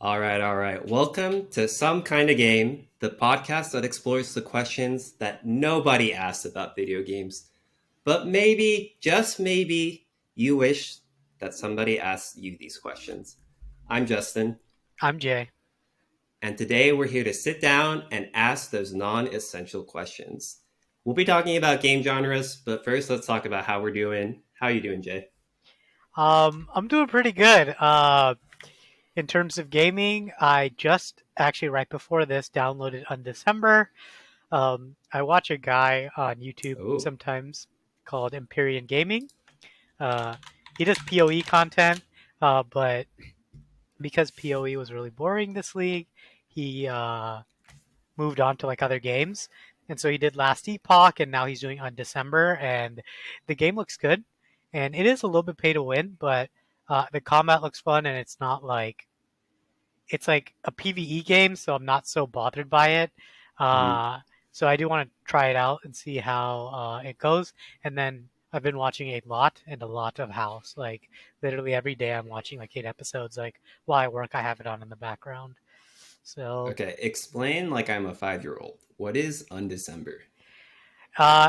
All right. Welcome to Some Kind of Game, the podcast that explores the questions that nobody asks about video games. But maybe, just maybe, you wish that somebody asked you these questions. I'm Justin, I'm Jay. and today we're here to sit down and ask those non essential questions. We'll be talking about game genres, but first let's talk about how we're doing. How are you doing, Jay? I'm doing pretty good. In terms of gaming, I just actually right before this downloaded Undecember. I watch a guy on YouTube Oh, sometimes called Empyrean Gaming. Uh, he does PoE content, but because PoE was really boring this league, he moved on to like other games. And so he did Last Epoch, and now he's doing Undecember, and the game looks good. And it is a little bit pay to win, but the combat looks fun, and it's like a PVE game, so I'm not so bothered by it. mhm. Uh, so I do want to try it out and see how it goes. And then I've been watching a lot of House. Like literally every day, I'm watching like 8 episodes. Like while I work, I have it on in the background. So Okay, explain like I'm a 5 year old. What is Undecember?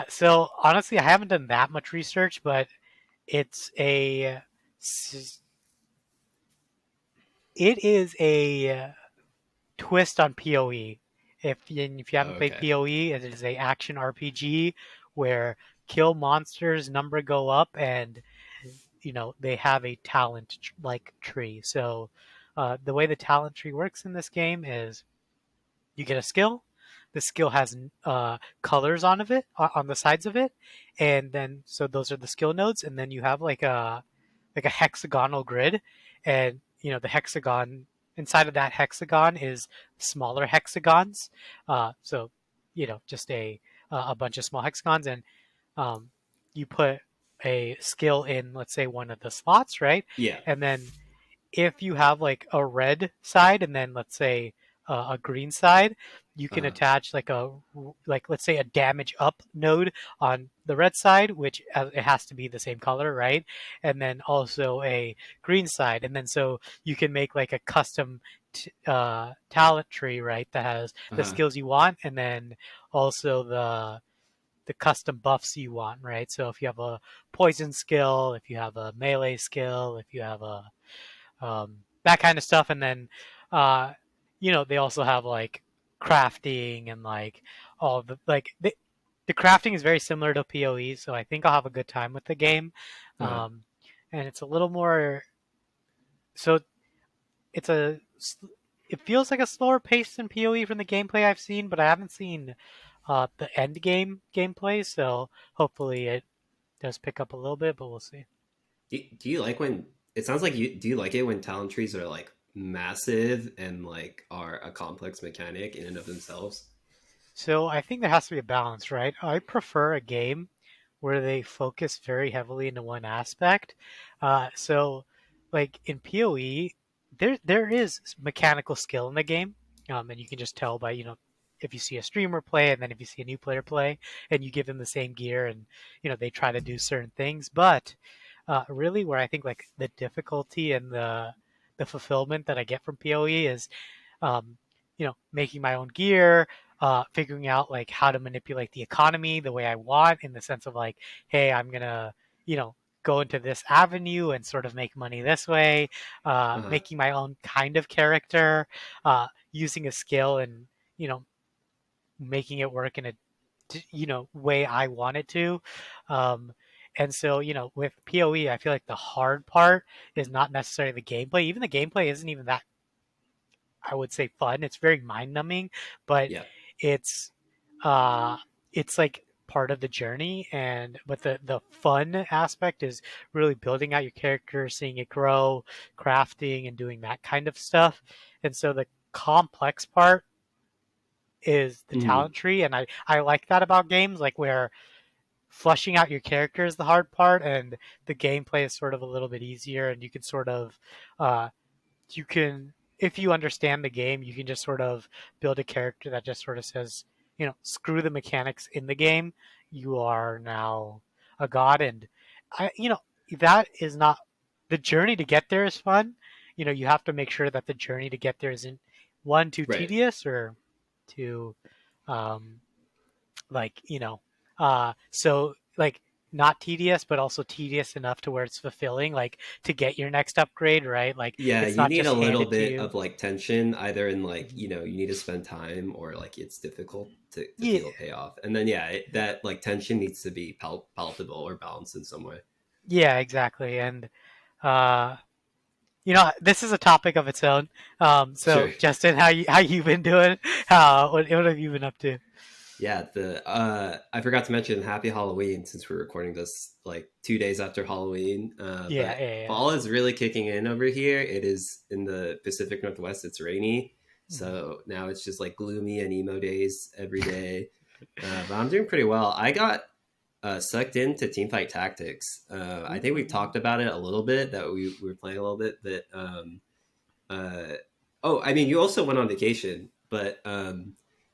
So honestly, I haven't done that much research, but it's a it is a twist on PoE. If you haven't played Okay. PoE, it is a action RPG where kill monsters, number go up, and they have a talent like tree. So the way the talent tree works in this game is you get a skill. The skill has colors on the sides of it, and then so those are the skill nodes. And then you have like a hexagonal grid, and the hexagon inside of that hexagon is smaller hexagons. So just a bunch of small hexagons, and you put a skill in, let's say, one of the slots, right? Yeah. And then if you have like a red side and then let's say a green side, you can Uh-huh. attach like let's say a damage up node on the red side, which it has to be the same color, right? And then also a green side, and then so you can make like a custom talent tree, right? That has the Uh-huh. skills you want, and then also the custom buffs you want, right? So if you have a poison skill, if you have a melee skill, if you have a that kind of stuff. And then, uh, they also have like crafting and like all the crafting is very similar to PoE, so I think I'll have a good time with the game. Uh-huh. Um, and it's a little more so it's a it feels like a slower pace than PoE from the gameplay I've seen, but I haven't seen the end game gameplay, so hopefully it does pick up a little bit, but we'll see. Do you like when it sounds like you do you like it when talent trees are like massive and like are a complex mechanic in and of themselves? So I think there has to be a balance, right? I prefer a game where they focus very heavily into one aspect. So, like in PoE, there is mechanical skill in the game, and you can just tell by if you see a streamer play and then if you see a new player play, and you give them the same gear, and they try to do certain things. But really, where I think like the difficulty and the fulfillment that I get from PoE is um, making my own gear, figuring out like how to manipulate the economy the way I want in the sense of like, hey, I'm gonna, go into this avenue and sort of make money this way, Uh-huh. making my own kind of character, using a skill and, you know, making it work in a, way I want it to. Um, and so, with PoE, I feel like the hard part is not necessarily the gameplay. Even the gameplay isn't even that I would say fun. It's very mind numbing, but Yeah. it's uh it's like part of the journey, and but the fun aspect is really building out your character, seeing it grow, crafting and doing that kind of stuff. And so the complex part is the Hmm. talent tree, and I like that about games like where fleshing out your character is the hard part and the gameplay is sort of a little bit easier, and you can sort of uh you can if you understand the game, you can just sort of build a character that just sort of says, screw the mechanics in the game. You are now a god, and I, that is not the journey to get there is fun. you have to make sure that the journey to get there isn't one too Right. tedious or too um, like so like not tedious but also tedious enough to where it's fulfilling, like to get your next upgrade, right? Like Yeah, it's you not need a just little handed to bit you. of like tension, either in like, Mhm. you need to spend time or like it's difficult to Yeah, feel a payoff. And then, yeah, that like tension needs to be palatable or balanced in some way. yeah, exactly. And uh this is a topic of its own. So Sure. Justin, how you been doing? What have you been up to? Yeah, the I forgot to mention Happy Halloween since we're recording this like 2 days after Halloween. Yeah, But yeah, yeah. fall is really kicking in over here. It is in the Pacific Northwest. It's rainy, Mhm. so now it's just like gloomy and emo days every day. But I'm doing pretty well. I got sucked into Teamfight Tactics. I think we Ooh. talked about it a little bit that we were playing a little bit, but uh, oh, I mean, you also went on vacation, but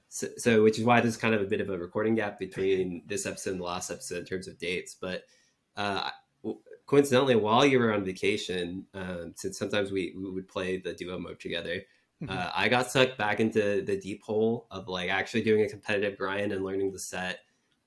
so which is why there's kind of a bit of a recording gap between this episode and the last episode in terms of dates. But uh, coincidentally, while you were on vacation, since sometimes we would play the duo mode together, Mhm. I got sucked back into the deep hole of like actually doing a competitive grind and learning the set.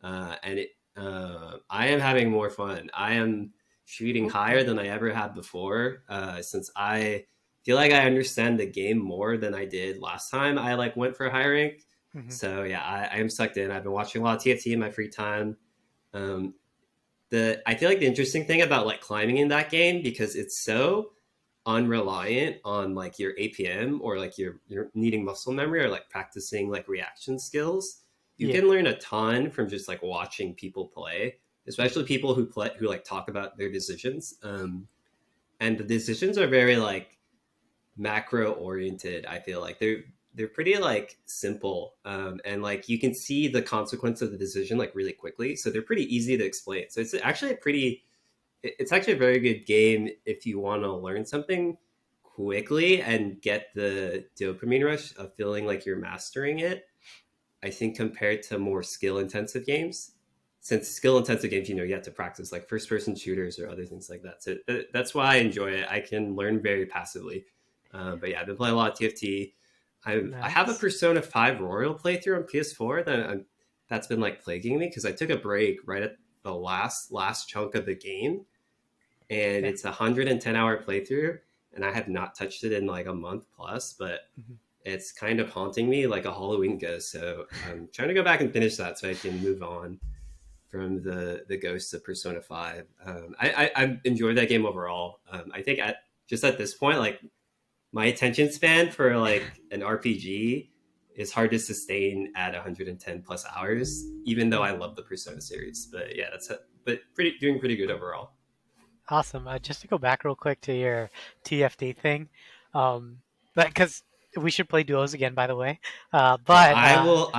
And I am having more fun. I am shooting higher Ooh. than I ever had before, since I feel like I understand the game more than I did last time I like went for a high rank. Mhm. So yeah, I am sucked in. I've been watching a lot of TFT in my free time. Um, the I feel like the interesting thing about like climbing in that game, because it's so unreliant on like your APM or like you're needing muscle memory or like practicing like reaction skills. You Yeah. can learn a ton from just like watching people play, especially Mhm. people who like talk about their decisions. And the decisions are very like macro oriented. I feel like they're pretty like simple, and like you can see the consequence of the decision like really quickly, so they're pretty easy to explain. So it's actually a pretty it's actually a very good game if you want to learn something quickly and get the dopamine rush of feeling like you're mastering it. I think compared to more skill intensive games, since skill intensive games, you have to practice like first person shooters or other things like that. So that's why I enjoy it. I can learn very passively. But yeah, I've been playing a lot of TFT. I have a Nice. Persona 5 Royal playthrough on PS4 that's been like plaguing me because I took a break right at the last chunk of the game, and Yeah. it's a 110-hour playthrough, and I have not touched it in like a month plus, but Mhm. it's kind of haunting me like a Halloween ghost. So I'm trying to go back and finish that so I can move on from the ghosts of Persona 5. I've enjoyed that game overall. I think just at this point, like my attention span for like an RPG is hard to sustain at 110 plus hours, even though I Mhm. love the Persona series. But yeah, but doing pretty good overall. Awesome. Just to go back real quick to your TFD thing, but because we should play duos again, by the way. Oh, But I will.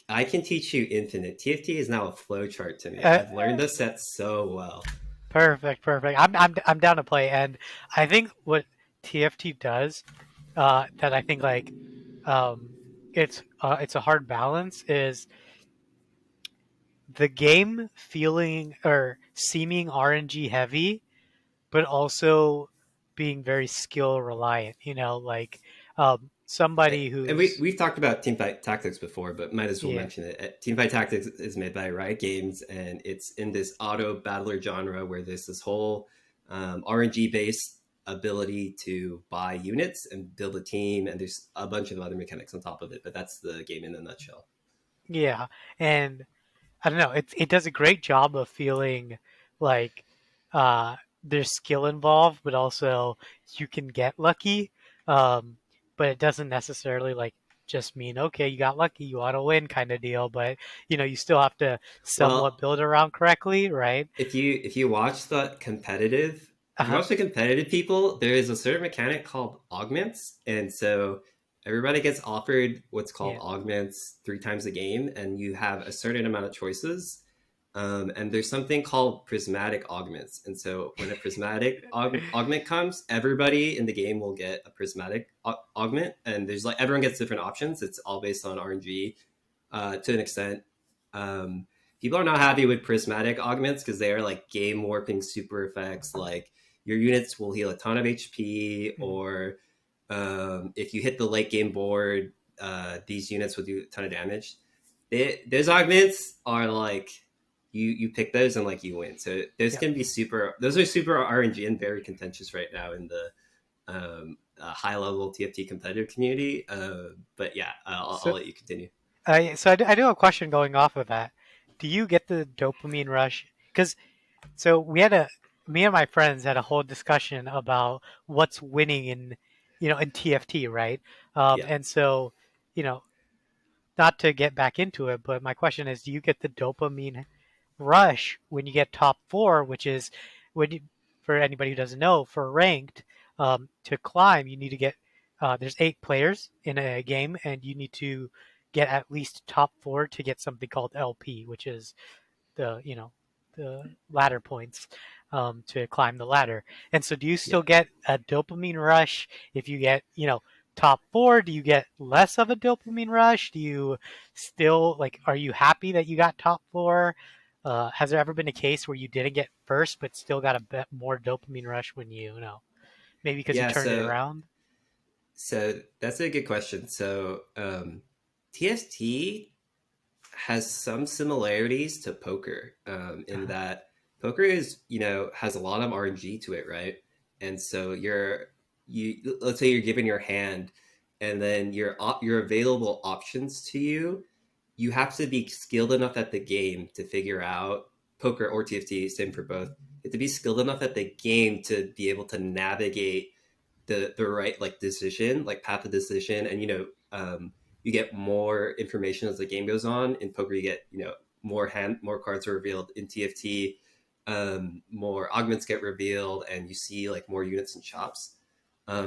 I can teach you infinite. TFT is now a flowchart to me. uh, I've learned the set so well. Perfect, perfect. I'm down to play, and I think what TFT does, that I think like, um, it's a hard balance is the game feeling or seeming RNG heavy, but also being very skill reliant. Like somebody And we who's we've talked about Teamfight Tactics before, but might as well yeah, mention it. Teamfight Tactics is made by Riot Games, and it's in this auto battler genre where there's this whole RNG based ability to buy units and build a team, and there's a bunch of other mechanics on top of it. But that's the game in a nutshell. yeah, and I don't know. It does a great job of feeling like there's skill involved, but also you can get lucky. Um, but it doesn't necessarily like just mean okay, you got lucky, you ought to win kind of deal. But you still have to somewhat Well, build around correctly, right? if you watch the competitive Uh if you huh. watch the competitive people, there is a certain mechanic called augments, and so everybody gets offered what's called Yeah. augments 3 times a game, and you have a certain amount of choices. And there's something called prismatic augments, and so when a prismatic augment comes, everybody in the game will get a prismatic augment, and there's like everyone gets different options. It's all based on RNG, to an extent. People are not happy with prismatic augments because they are like game warping super effects, like your units will heal a ton of HP, Mhm. or if you hit the late game board, these units will do a ton of damage. Those augments are like you pick those and like you win. So those Yep. can be those are super RNG and very contentious right now in the high level TFT competitive community. But yeah, I'll So let you continue. I do have a question going off of that. Do you get the dopamine rush? Because so me and my friends had a whole discussion about what's winning in, in TFT, right? Yeah. And so, you know, not to get back into it, but my question is, do you get the dopamine rush when you get top four, which is when you, for anybody who doesn't know, for ranked, to climb, you need to get, there's 8 players in a game, and you need to get at least top four to get something called LP, which is the the ladder points, to climb the ladder. And so, do you Yeah. still get a dopamine rush if you get top four? Do you get less of a dopamine rush? Do you still like? Are you happy that you got top four? Has there ever been a case where you didn't get first but still got a bit more dopamine rush when maybe because you Yeah. turned it around? So that's a good question. So TFT has some similarities to poker, in Uh-huh. that poker is has a lot of RNG to it, right? And so you let's say you're given your hand, and then your available options to you have to be skilled enough at the game to figure out poker or TFT, same for both. You have to be skilled enough at the game to be able to navigate the right like decision, like path of decision, and you get more information as the game goes on. In poker, you get more cards are revealed. In TFT, more augments get revealed, and you see like more units and shops.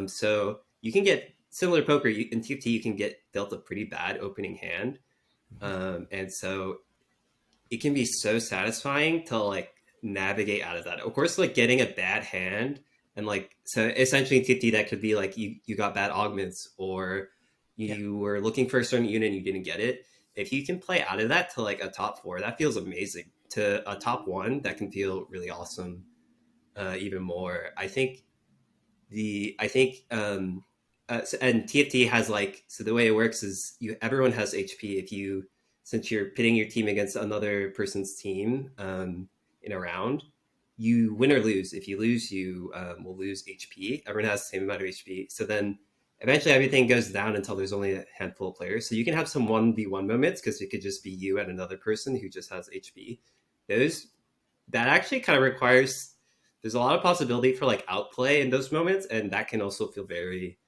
So you can get similar to poker. In TFT, you can get dealt a pretty bad opening hand, and so it can be so satisfying to like navigate out of that. Of course, like getting a bad hand and like so essentially in TFT that could be like you got bad augments, or Yeah. you were looking for a certain unit and you didn't get it. If you can play out of that to like a top four, that feels amazing. To a top one, that can feel really awesome. Even more, I think and TFT has like so the way it works is everyone has HP. If you Since you're pitting your team against another person's team in a round, you win or lose. If you lose, you will lose HP. Everyone has the same amount of HP. So then eventually everything goes down until there's only a handful of players. So you can have some 1v1 moments because it could just be you and another person who just has HP. Those That actually kind of requires there's a lot of possibility for like outplay in those moments, and that can also feel very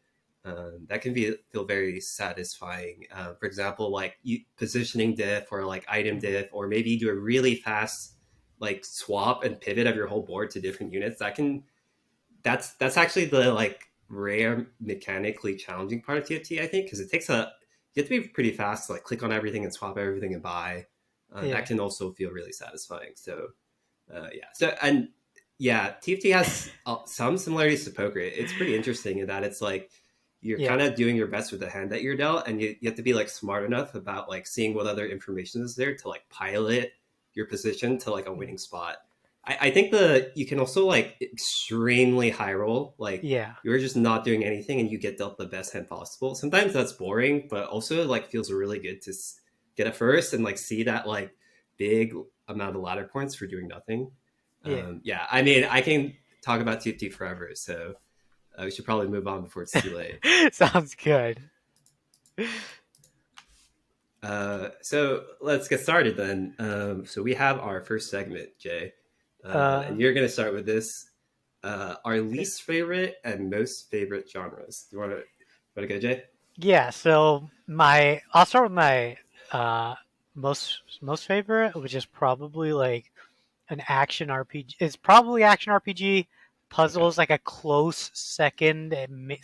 feel very satisfying. For example, like positioning diff or like item Mhm. diff, or maybe you do a really fast like swap and pivot of your whole board to different units. That's actually the like rare mechanically challenging part of TFT, I think, because it takes a you have to be pretty fast to like click on everything and swap everything and buy. That Yeah. can also feel really satisfying. So yeah. So and yeah, TFT has some similarities to poker. It's pretty interesting in that it's like you're Yeah. kind of doing your best with the hand that you're dealt, and you have to be like smart enough about like seeing what other information is there to like pilot your position to like a Mhm. winning spot. I think the you can also like extremely high roll, like Yeah. you're just not doing anything and you get dealt the best hand possible. Sometimes that's boring, but also like feels really good to get a first and like see that like big amount of ladder points for doing nothing. Yeah. Yeah, I mean, I can talk about TFT forever, so we should probably move on before it's too late. Sounds good. So let's get started then. So we have our first segment, Jay, and Uh, you're going to start with this: our okay. least favorite and most favorite genres. Do you want to go, Jay? Yeah, so my I'll start with my most favorite, which is probably like an action RPG. It's probably action RPG. Okay. Puzzles like a close second, and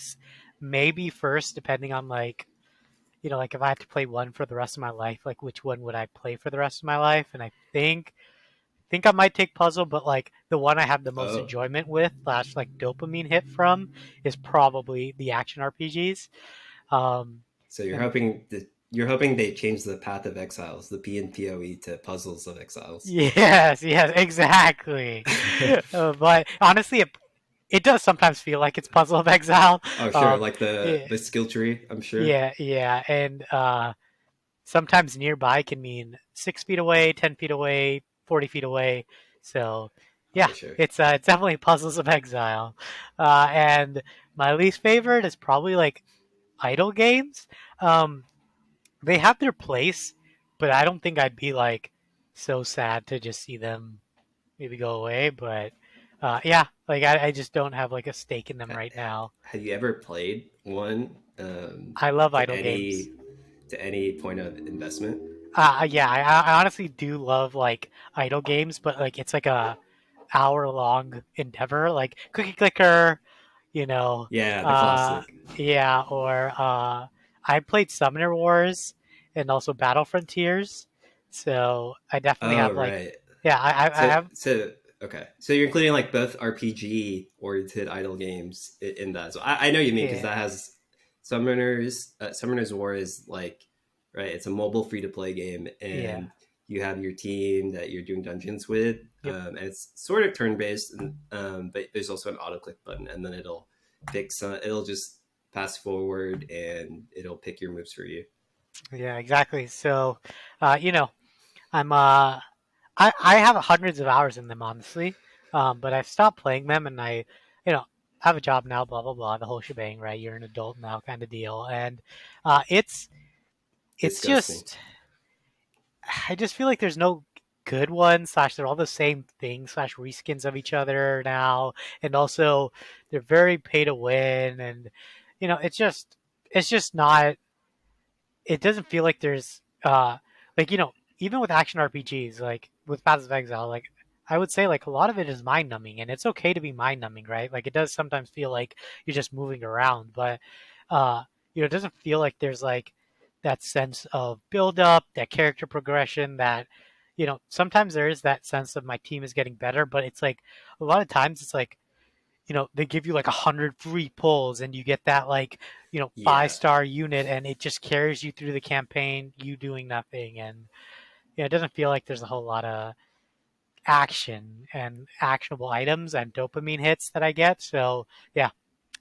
maybe first, depending on like like if I have to play one for the rest of my life, like which one would I play for the rest of my life? And I think I might take puzzle, but like the one I have the most Oh, enjoyment with slash like dopamine hit from is probably the action RPGs. Um, so and you're hoping they change the path of exiles, the P and PoE, to puzzles of exiles. yes, yes, exactly. But honestly, it does sometimes feel like it's Puzzle of Exile. Oh, sure, Um, like the yeah, the skill tree, I'm sure. yeah, yeah, and sometimes nearby can mean 6 feet away, 10 feet away, 40 feet away. So, yeah, Oh, sure. it's definitely Puzzles of Exile. And my least favorite is probably like idle games. Um, they have their place, but I don't think I'd be like so sad to just see them maybe go away. But yeah, like I just don't have like a stake in them Ha- right now. Have you ever played one I love to idle games. any point of investment? Yeah, I honestly do love like idle games, but like it's like a hour long endeavor, like Cookie Clicker, you know, Yeah, the uh, classic. yeah, or I played Summoner Wars and also Battle Frontiers, so I definitely Oh, have like, right. yeah, I So, have, so okay. So you're including like both RPG oriented idle games in that. So I know you mean because yeah, that has Summoners. Summoners War is like right. It's a mobile free to play game, yeah, and you have your team that you're doing dungeons with, yep, and it's sort of turn based, but there's also an auto click button, and then it'll pick some. It'll just fast forward, and it'll pick your moves for you. yeah, exactly. So, you know, I'm I have hundreds of hours in them, honestly. But I've stopped playing them, and you know, have a job now, blah blah blah, the whole shebang, right? You're an adult now, kind of deal, and uh, it's it's Disgusting. just I just feel like there's no good ones. Slash, they're all the same thing. Slash, reskins of each other now, and also they're very pay to win, and it's just not it doesn't feel like there's like even with action RPGs like with Paths of Exile like I would say like a lot of it is mind numbing and it's okay to be mind numbing, right? Like it does sometimes feel like you're just moving around, but uh it doesn't feel like there's like that sense of build up, that character progression, that sometimes there is that sense of my team is getting better, but it's like a lot of times it's like they give you like 100 free pulls and you get that like, Yeah. 5-star unit and it just carries you through the campaign, you doing nothing. And it doesn't feel like there's a whole lot of action and actionable items and dopamine hits that I get. So yeah,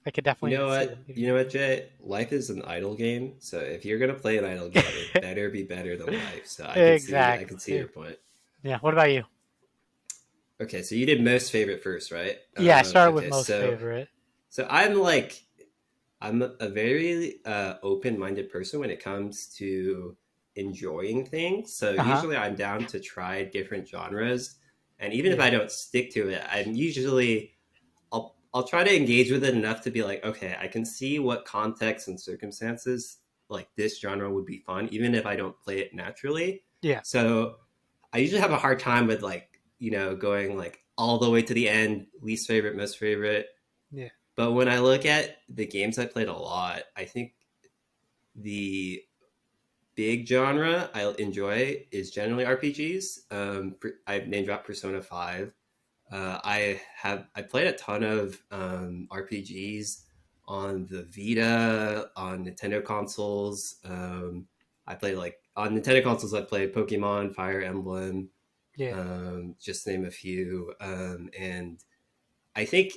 I could You definitely know see them what? getting You know rid what, Jay? Life is an idle game. So if you're gonna play an idle of game, it it. better be better than life. So I can see Exactly. your point. Yeah. What about you? Okay, so you did most favorite first, right? Yeah, I started with Okay, most favorite. so I'm a very open minded person when it comes to enjoying things. So Uh huh. usually I'm down to try different genres, and even if I Yeah. don't stick to it, I'm usually I'll try to engage with it enough to be like, okay, I can see what context and circumstances like this genre would be fun, even if I don't play it naturally. Yeah. So I usually have a hard time with like, going like all the way to the end, least favorite, most favorite. Yeah. But when I look at the games I played a lot, I think the big genre I enjoy is generally RPGs. I've name dropped Persona 5. I played a ton of RPGs on the Vita, on Nintendo consoles. I played like on Nintendo consoles. I played Pokemon, Fire Emblem, Yeah. just to name a few. And I think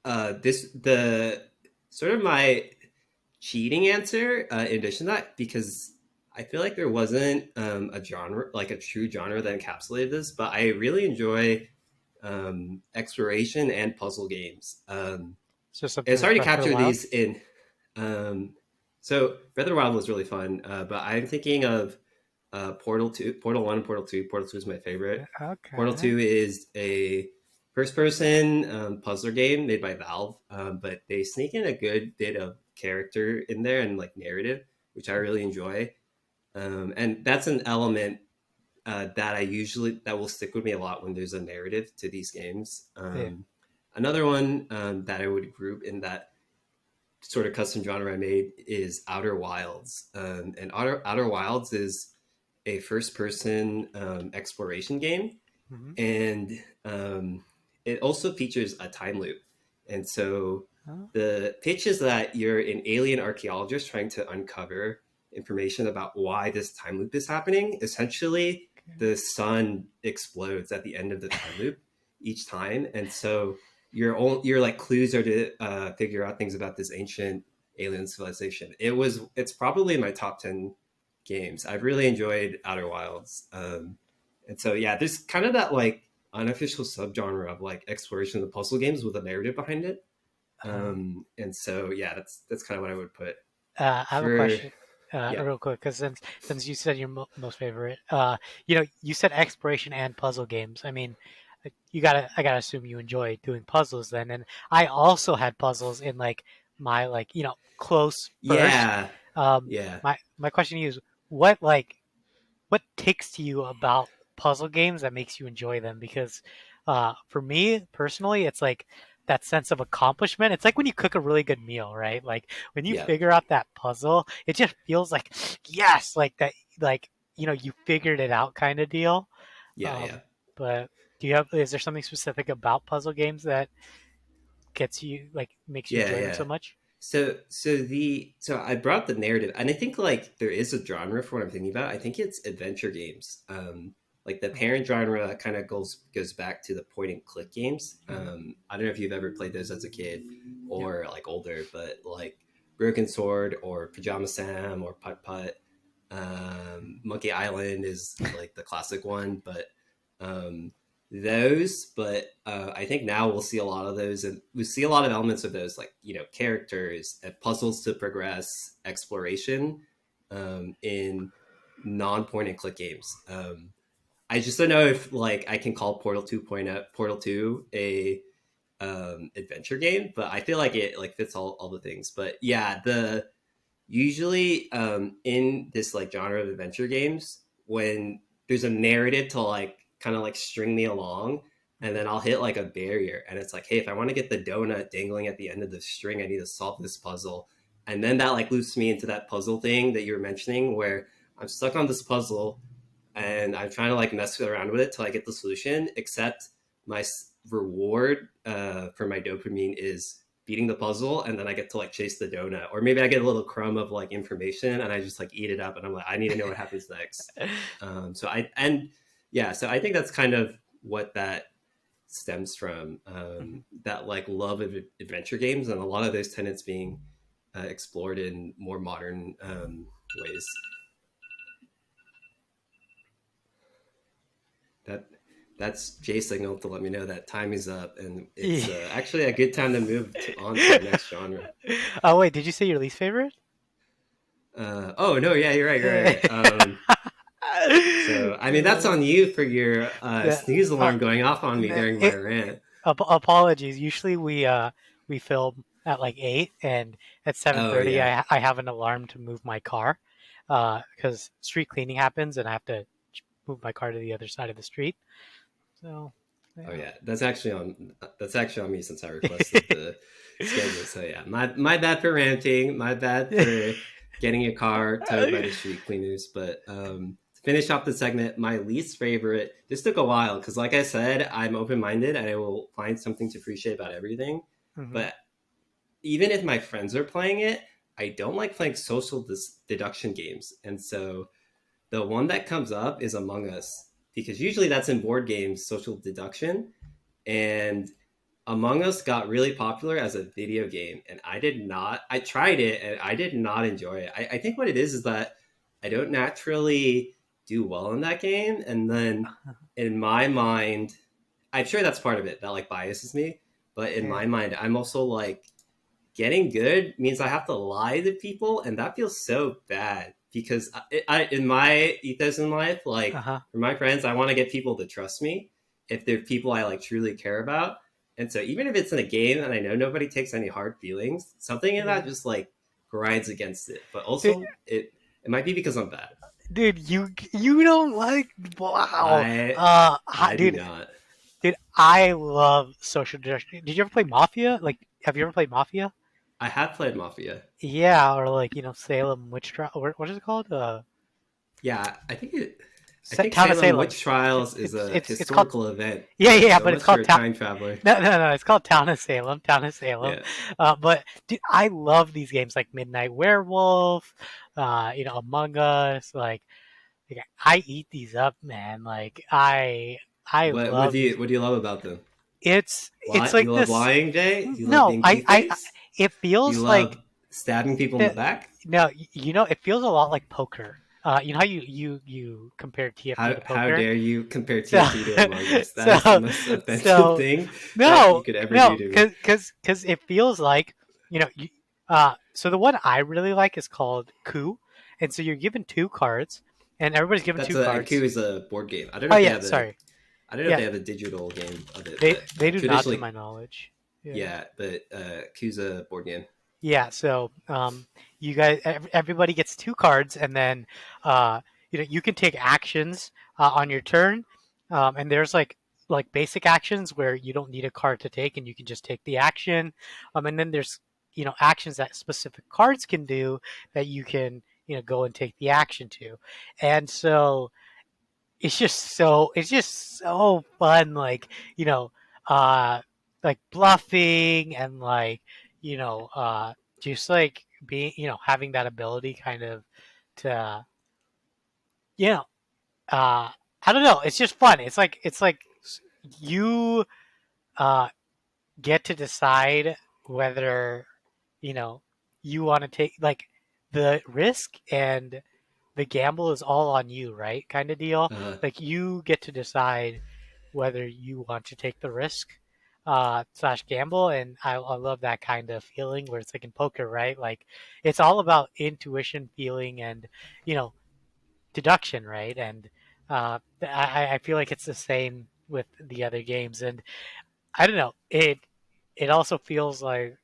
this the sort of my cheating answer in addition to that because I feel like there wasn't a genre like a true genre that encapsulated this, but I really enjoy exploration and puzzle games. It's just something It's like hard to Breath of the capture Wild. these in. Um, so Breath of the Wild was really fun, but I'm thinking of Portal 2, Portal 1, and Portal 2. Portal 2 is my favorite. Portal Okay. 2 is a first person puzzler game made by Valve, but they sneak in a good bit of character in there and like narrative, which I really enjoy. And that's an element that will stick with me a lot when there's a narrative to these games. Yeah. Another one that I would group in that sort of custom genre I made is Outer Wilds. And Outer Wilds is a first person exploration game. Mm-hmm. And it also features a time loop. And so Oh, the pitch is that you're an alien archaeologist trying to uncover information about why this time loop is happening. Essentially, okay. the sun explodes at the end of the time loop each time. And so your like clues are to figure out things about this ancient alien civilization. It's probably in my top 10 games. I've really enjoyed Outer Wilds, and so yeah, there's kind of that like unofficial subgenre of like exploration of the puzzle games with a narrative behind it. Uh, And so yeah, that's kind of what I would put I have a for question, yeah. real quick, because since you said your most favorite, you said exploration and puzzle games. I mean, I gotta assume you enjoy doing puzzles then. And I also had puzzles in like my like close first. Yeah, Um, yeah, my question to you is what like what ticks to you about puzzle games that makes you enjoy them? Because for me personally, it's like that sense of accomplishment. It's like when you cook a really good meal, right? Like when you yeah, figure out that puzzle, it just feels like yes, like that, like you figured it out kind of deal. yeah. But is there something specific about puzzle games that gets you like makes you Yeah, enjoy them yeah. so much? So I brought the narrative, and I think like there is a genre for what I'm thinking about. I think it's adventure games. Like the Okay. parent genre kind of goes back to the point and click games. Mm-hmm. I don't know if you've ever played those as a kid Yep. or like older, but like Broken Sword or Pajama Sam or Putt Putt. Monkey Island is like the classic one, but um, those. But I think now we'll see a lot of those, and we see a lot of elements of those, like characters, puzzles to progress, exploration, in non-point and click games. I just don't know if like I can call Portal 2 a adventure game, but I feel like it like fits all the things. But yeah, the usually in this like genre of adventure games, when there's a narrative to like kind of like string me along, and Mm-hmm. then I'll hit like a barrier, and it's like, hey, if I want to get the donut dangling at the end of the string, I need to solve this puzzle. And then that like loops me into that puzzle thing that you were mentioning, where I'm stuck on this puzzle and I'm trying to like mess around with it till I get the solution. Except my reward for my dopamine is beating the puzzle, and then I get to like chase the donut, or maybe I get a little crumb of like information and I just like eat it up, and I'm like, I need to know what happens next. So I and yeah, so I think that's kind of what that stems from, Mm-hmm. that like love of adventure games, and a lot of those tenets being explored in more modern ways. That that's J signal to let me know that time is up, and it's actually a good time to on to the next genre. Oh wait, did you say your least favorite? Oh no, yeah, you're right. So I mean, that's on you for your The, snooze uh, alarm going off on me during my rant. apologies. Usually we film at like 8, and at Oh 7:30 yeah, I have an alarm to move my car because street cleaning happens and I have to move my car to the other side of the street. So oh yeah. yeah. That's actually on me since I requested the schedule. So yeah, my bad for ranting. My bad for getting your car towed by the street cleaners. But to finish off the segment, my least favorite. This took a while because, like I said, I'm open minded and I will find something to appreciate about everything. Hmm. But even if my friends are playing it, I don't like playing social deduction games. And so the one that comes up is Among Us, because usually that's in board games, social deduction. And Among Us got really popular as a video game, and I tried it and I did not enjoy it. I think what it is that I don't naturally do well in that game. And then in my mind, I'm sure that's part of it that like biases me. But in Yeah. my mind, I'm also like, getting good means I have to lie to people, and that feels so bad because in my ethos in life, like Uh-huh. for my friends, I want to get people to trust me if they're people I like truly care about. And so even if it's in a game and I know nobody takes any hard feelings, something in that Yeah. just like grinds against it. But Dude, also it might be because I'm bad. dude, you don't like wow. I do Dude, not. I love social deduction. Did you ever play Mafia? Like, have you ever played Mafia? I have played Mafia. Yeah, or like Salem witch trial. What is it called? Yeah, I think Town of Salem Salem. Witch Trials is a It's called historical event. yeah, So but it's unless you're called a Town. time traveler, No. It's called Town of Salem. Town of Salem. yeah. But dude, I love these games like Midnight Werewolf. Among Us. I eat these up, man. Like I What love these. do you love about them? it's What? like You love this. lying, Jay? You love No, being two-faced? it You feels like love stabbing people in the the back? no, you know, it feels a lot like poker. You know how you compare TFT to How poker? dare you compare So, TFT to Among Us? That is the so, most offensive so, thing that you no, could ever do no, to me. because it feels like, you know, so the one I really like is called Coup, and so you're given two cards, and everybody's given That's two a cards. Coup is a board game. I don't know Oh if they yeah, have the sorry, I don't know if yeah, they have the digital game of it, but they do not to traditionally, my knowledge. Yeah. yeah. But Coup's a board game. Yeah, so you guys, everybody gets two cards, and then uh, you know you can take actions on your turn, and there's like basic actions where you don't need a card to take, and you can just take the action, and then there's actions that specific cards can do that you can go and take the action to, and so it's just so fun, you know uh like bluffing and just like being having that ability kind of to you know uh I don't know, it's just fun. It's like you uh get to decide whether you know you want to take like the risk, and the gamble is all on you, right? Kind of deal. Uh, Like you get to decide whether you want to take the risk slash gamble, and I love that kind of feeling where it's like in poker, right? Like it's all about intuition, feeling, and you know deduction, right? And I feel like it's the same with the other games, and I don't know. It also feels like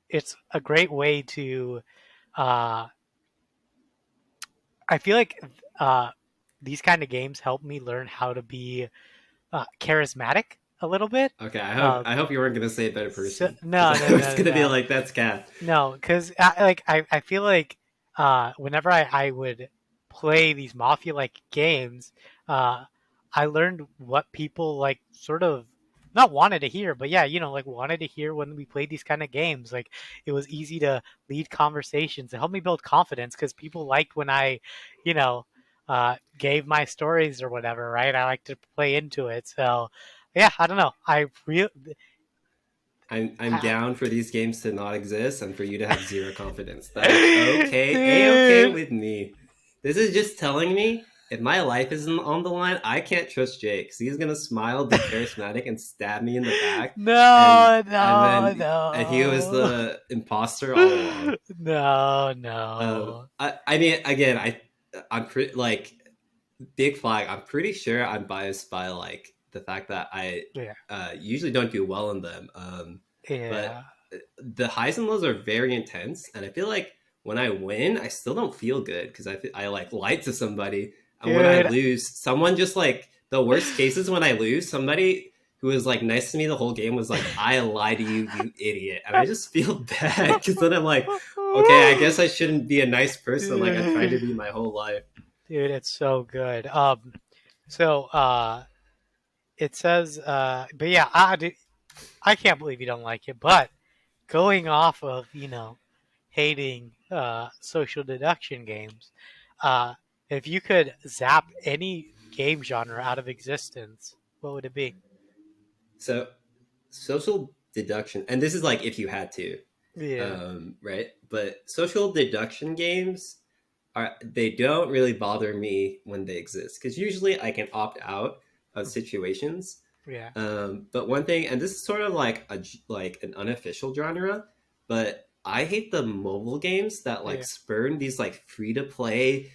it's a great way to. Uh, I feel like uh, these kind of games help me learn how to be charismatic a little bit. okay, Uh, I hope you weren't gonna say a better so, person because no, no, I was no, no, gonna be no. like, that's cat. No, because I feel like whenever I would play these mafia like games, uh, I learned what people like sort of not wanted to hear, but yeah, like wanted to hear when we played these kind of games. Like it was easy to lead conversations. It helped me build confidence because people liked when I, you know, gave my stories or whatever. Right? I like to play into it. So yeah, I don't know. I'm I down for these games to not exist and for you to have zero confidence. That's okay, a okay Dude. with me. This is just telling me if my life isn't on the line, I can't trust Jake. 'Cause he's gonna smile, be charismatic, and stab me in the back, No, and no, then he was no. the imposter all along. No, no. I mean, again, I'm pretty like big flag. I'm pretty sure I'm biased by like the fact that I Yeah, usually don't do well in them. But yeah, the highs and lows are very intense, and I feel like when I win, I still don't feel good because I like lied to somebody, and when I dude. lose, someone just like the worst cases when I lose, somebody who was like nice to me the whole game was like, "I lied to you, you idiot," and I just feel bad because then I'm like, okay, I guess I shouldn't be a nice person like I tried to Dude, be my whole life. dude, it's so good. So it says, but yeah, I can't believe you don't like it. But going off of hating social deduction games, uh, if you could zap any game genre out of existence, what would it be? So social deduction, and this is like if you had to, Yeah. right? But social deduction games they don't really bother me when they exist because usually I can opt out of situations. Yeah. But one thing, and this is sort of like like an unofficial genre, but I hate the mobile games that like Yeah. spurn these like free to play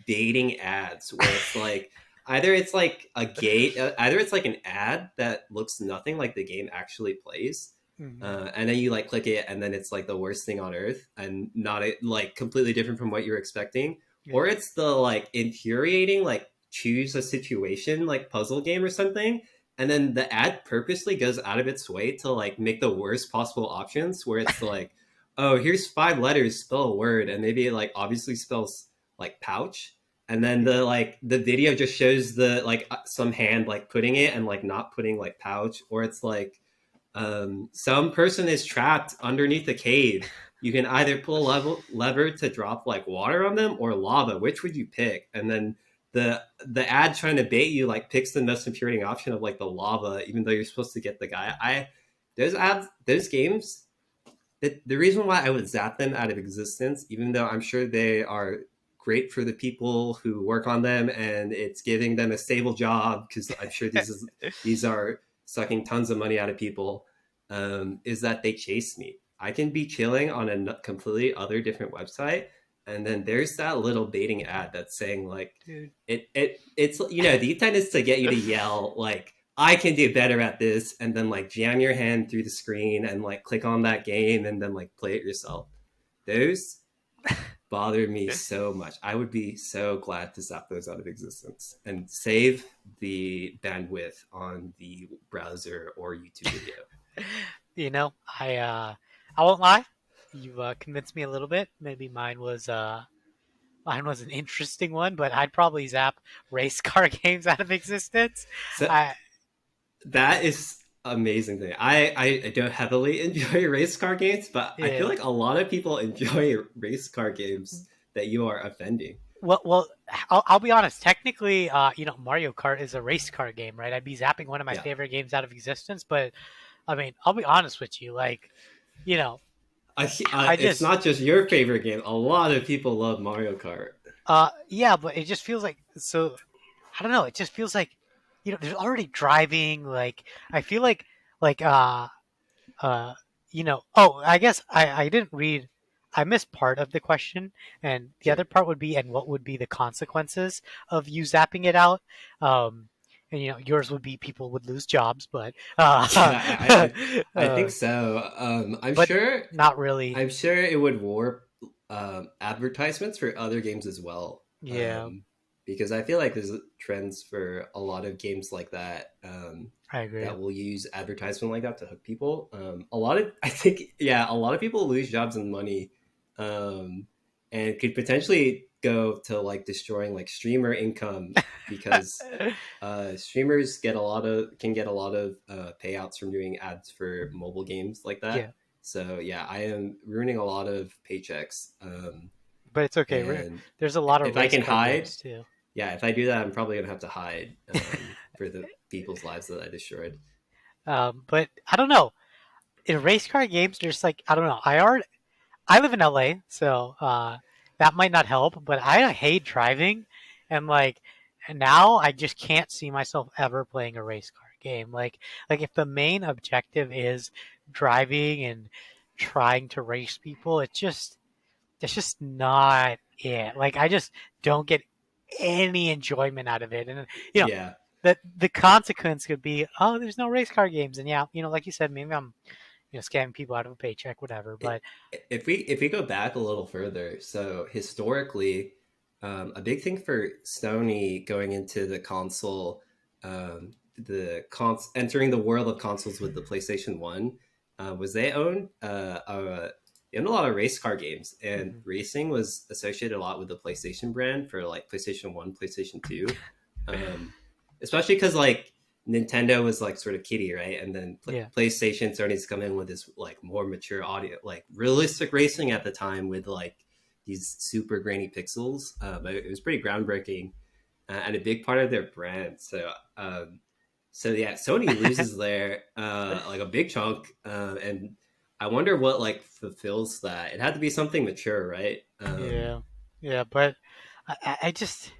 baiting ads where it's like either it's like a gate, either it's like an ad that looks nothing like the game actually plays, Hmm. and then you like click it, and then it's like the worst thing on earth and not like completely different from what you're expecting, or Yeah. it's the like infuriating like choose a situation like puzzle game or something, and then the ad purposely goes out of its way to like make the worst possible options where it's like, oh, here's 5 letters, spell a word, and maybe it like obviously spells like pouch, and then Yeah. the video just shows the like some hand like putting it and like not putting like pouch, or it's like some person is trapped underneath a cave. You can either pull a lever to drop like water on them or lava. Which would you pick? And then the ad trying to bait you like picks the most infuriating option of like the lava, even though you're supposed to get the guy. I those ads, those games, the reason why I would zap them out of existence, even though I'm sure they are great for the people who work on them and it's giving them a stable job, because I'm sure these are sucking tons of money out of people, is that they chase me. I can be chilling on a completely other different website, and then there's that little baiting ad that's saying like Dude. it's the intent is to get you to yell like I can do better at this, and then like jam your hand through the screen and like click on that game and then like play it yourself. Those bother me so much. I would be so glad to zap those out of existence and save the bandwidth on the browser or YouTube video. You know, I won't lie. You've convinced me a little bit. Maybe mine was an interesting one, but I'd probably zap race car games out of existence. So I that is amazing thing. I don't heavily enjoy race car games, but I feel Yeah. like a lot of people enjoy race car games that you are offending. Well, I'll be honest. Technically, Mario Kart is a race car game, right? I'd be zapping one of my Yeah. favorite games out of existence, but I mean, I'll be honest with you. Like, you know, I It's just, not just your favorite game. A lot of people love Mario Kart. yeah, but it just feels like so. I don't know. It just feels like, there's already driving. Like, I feel like, uh, oh, I guess I didn't read. I missed part of the question, and the Sure. other part would be, and what would be the consequences of you zapping it out? And yours would be people would lose jobs, but Yeah, I think so. but not really. I'm sure it would warp advertisements for other games as well. Yeah, Because I feel like there's trends for a lot of games like that, I agree. that will use advertisement like that to hook people. A lot of I think yeah, a lot of people lose jobs and money, um, and could potentially go to like destroying like streamer income, because streamers can get a lot of payouts from doing ads for mobile games like Yeah, that. So yeah, I am ruining a lot of paychecks. but it's okay. And There's a lot of if I race can car hide, games too. yeah, if I do that, I'm probably gonna have to hide, for the people's lives that I destroyed. But I don't know. In race car games, there's like I don't know. I live in LA, so that might not help. But I hate driving, and like and now I just can't see myself ever playing a race car game. Like if the main objective is driving and trying to race people, it's just not it. Like I just don't get any enjoyment out of it, and you know Yeah, the consequence could be, oh, there's no race car games, and yeah, like you said, maybe I'm scamming people out of a paycheck, whatever. But if we go back a little further, so historically, a big thing for Sony going into the console, entering the world of consoles with the PlayStation One, was they owned a lot of race car games, and mhm. racing was associated a lot with the PlayStation brand for like PlayStation One, PlayStation Two, um, especially because like Nintendo was like sort of kiddie, right? And then Yeah, PlayStation started to come in with this like more mature audio, like realistic racing at the time with like these super grainy pixels. It was pretty groundbreaking, and a big part of their brand. So yeah, Sony loses there like a big chunk, and I wonder what like fulfills that. It had to be something mature, right? yeah, yeah. But I just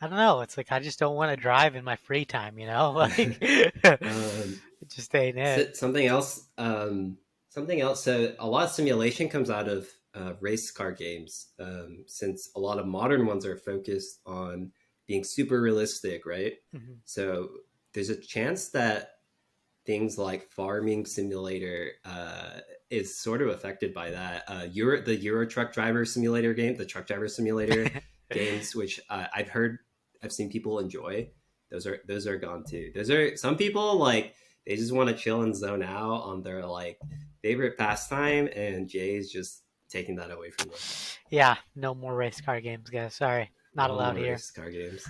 I don't know. It's like I just don't want to drive in my free time. Like it um, just ain't it. Something else. Something else. So a lot of simulation comes out of race car games, since a lot of modern ones are focused on being super realistic, right? Mhm. So there's a chance that things like Farming Simulator is sort of affected by that. The Euro Truck Driver Simulator game, the Truck Driver Simulator games, which I've seen people enjoy. Those are gone too. Those are some people like they just want to chill and zone out on their like favorite pastime, and Jay's just taking that away from them. Yeah, no more race car games, guys. Sorry, not No allowed more here. race car games.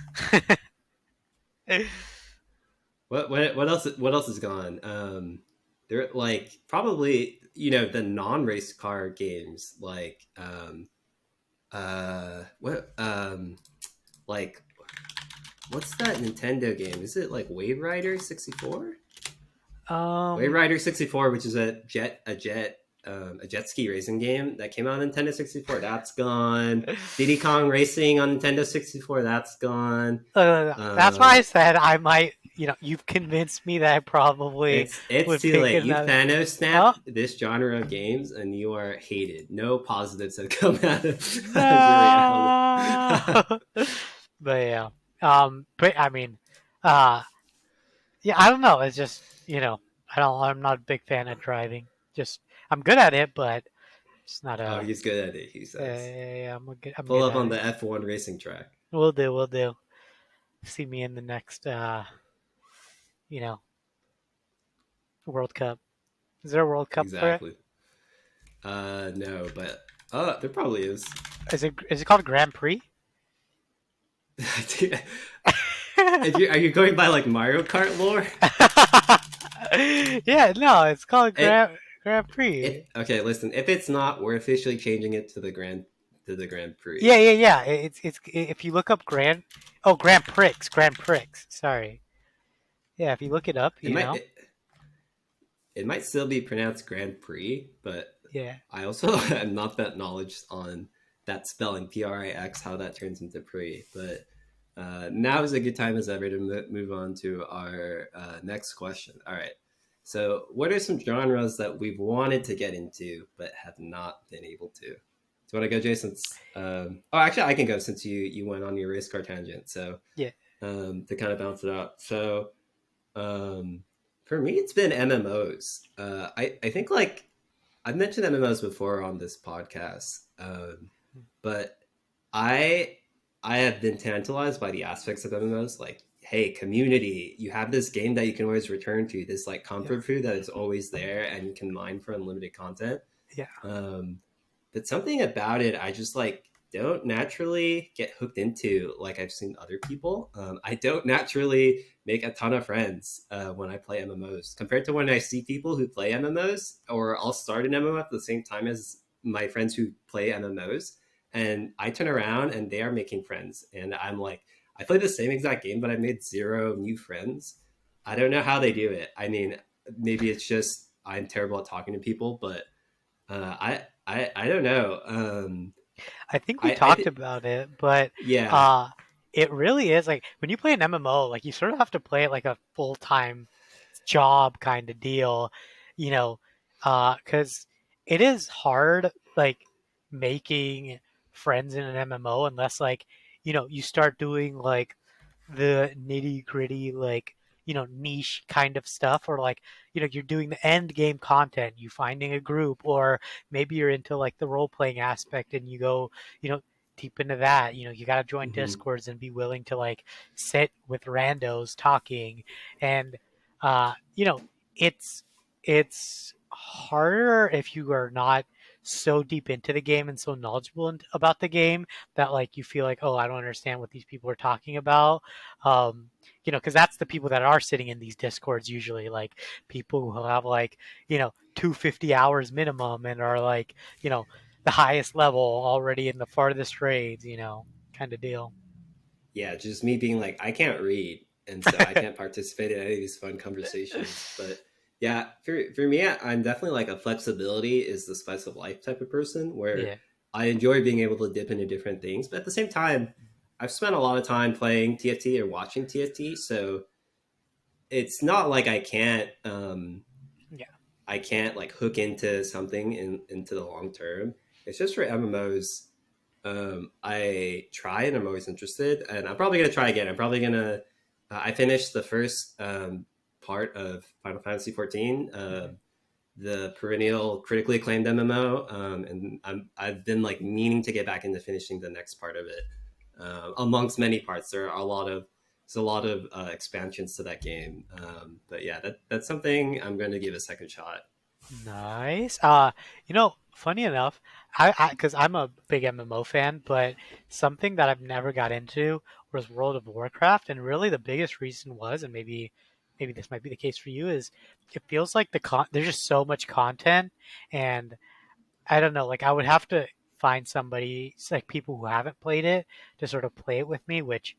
What else is gone? They're like probably the non-race car games like what like what's that Nintendo game? Is it like Wave Rider 64? Wave Um, Rider 64, which is a jet ski racing game that came out on Nintendo 64. That's gone. Diddy Kong Racing on Nintendo 64. That's gone. that's why I Um, said I might. You've convinced me that I probably it's would too pick late. You another. Thanos Oh snapped this genre of games, and you are hated. No positives have come out of your reality. no! But yeah, but I mean, uh, yeah, I don't know. It's just I don't. I'm not a big fan of driving. Just I'm good at it, but it's not Oh, a. he's good at it. He says, Yeah, I'm "Pull good up at on it. the F1 racing track." We'll do. We'll do. See me in the next, you know, World Cup. Is there a World Cup for it? Exactly. No, but there probably is. Is it called Grand Prix? If you are you going by like Mario Kart lore? Yeah, no, it's called It Grand Prix. okay. Listen, if it's not, we're officially changing it to the Grand Prix. Yeah, yeah, yeah. It's if you look up Grand Prix, Grand Prix. Sorry. Yeah, if you look it up, It might it might still be pronounced Grand Prix, but Yeah, I also am not that knowledge on that spelling Prix, how that turns into Prix. But now is a good time as ever to move on to our next question. All right. So, what are some genres that we've wanted to get into but have not been able to? Do you want to go, Jason? Oh, actually, I can go since you went on your race car tangent. So, yeah, to kind of bounce it out. So, um, for me, it's been MMOs. I think like I've mentioned MMOs before on this podcast, but I I have been tantalized by the aspects of MMOs. Like, hey, community, you have this game that you can always return to. This like yeah, comfort food that is always there, and you can mine for unlimited content. yeah. Um, but something about it, I just like don't naturally get hooked into like I've seen other people. I don't naturally make a ton of friends when I play MMOs compared to when I see people who play MMOs, or I'll start an MMO at the same time as my friends who play MMOs, and I turn around and they are making friends, and I'm like, I play the same exact game, but I made zero new friends. I don't know how they do it. I mean, maybe it's just I'm terrible at talking to people, but I don't know. I think we I talked about it, but yeah. uh, it really is like when you play an MMO, like you sort of have to play it like a full time job kind of deal, you know, because it is hard, like making friends in an MMO unless like you start doing like the nitty gritty like niche kind of stuff, or like you're doing the end game content, you finding a group, or maybe you're into like the role playing aspect and you go you know deep into that. You got to join Hmm. discords and be willing to like sit with randos talking. And uh you know it's it's harder if you are not so deep into the game and so knowledgeable about the game that like you feel like, oh, I don't understand what these people are talking about. um because that's the people that are sitting in these discords usually, like people who have like 250 hours minimum and are like the highest level already in the farthest raids, kind of deal. Yeah, just me being like I can't read, and so I can't participate in any of these fun conversations. But yeah, for me, I'm definitely like a flexibility is the spice of life type of person where Yeah. I enjoy being able to dip into different things, but at the same time, I've spent a lot of time playing TFT or watching TFT, so it's not like Yeah. I can't like hook into something into the long term. It's just for MMOs. I try and I'm always interested, and I'm probably gonna try again. I'm probably gonna. I finished the first part of Final Fantasy XIV, Mhm. the perennial critically acclaimed MMO, and I've been like meaning to get back into finishing the next part of it. Amongst many parts, there's a lot of expansions to that game. But yeah, that's something I'm going to give a second shot. Nice. Funny enough, because I'm a big MMO fan, but something that I've never got into was World of Warcraft, and really the biggest reason was, and maybe this might be the case for you, is it feels like there's just so much content, and I don't know, like I would have to find somebody, like people who haven't played it, to sort of play it with me, which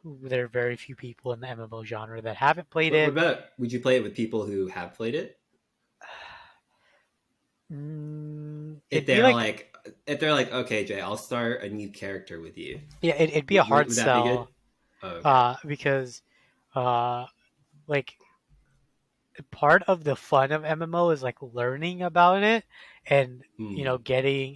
there are very few people in the MMO genre that haven't played What it. about, would you play it with people who have played it? If It'd be they're like, like, if they're like, okay, Jay, I'll start a new character with you. yeah, it'd be a hard Would that be good? sell, Oh, okay. because uh, like part of the fun of MMO is like learning about it and Hmm. getting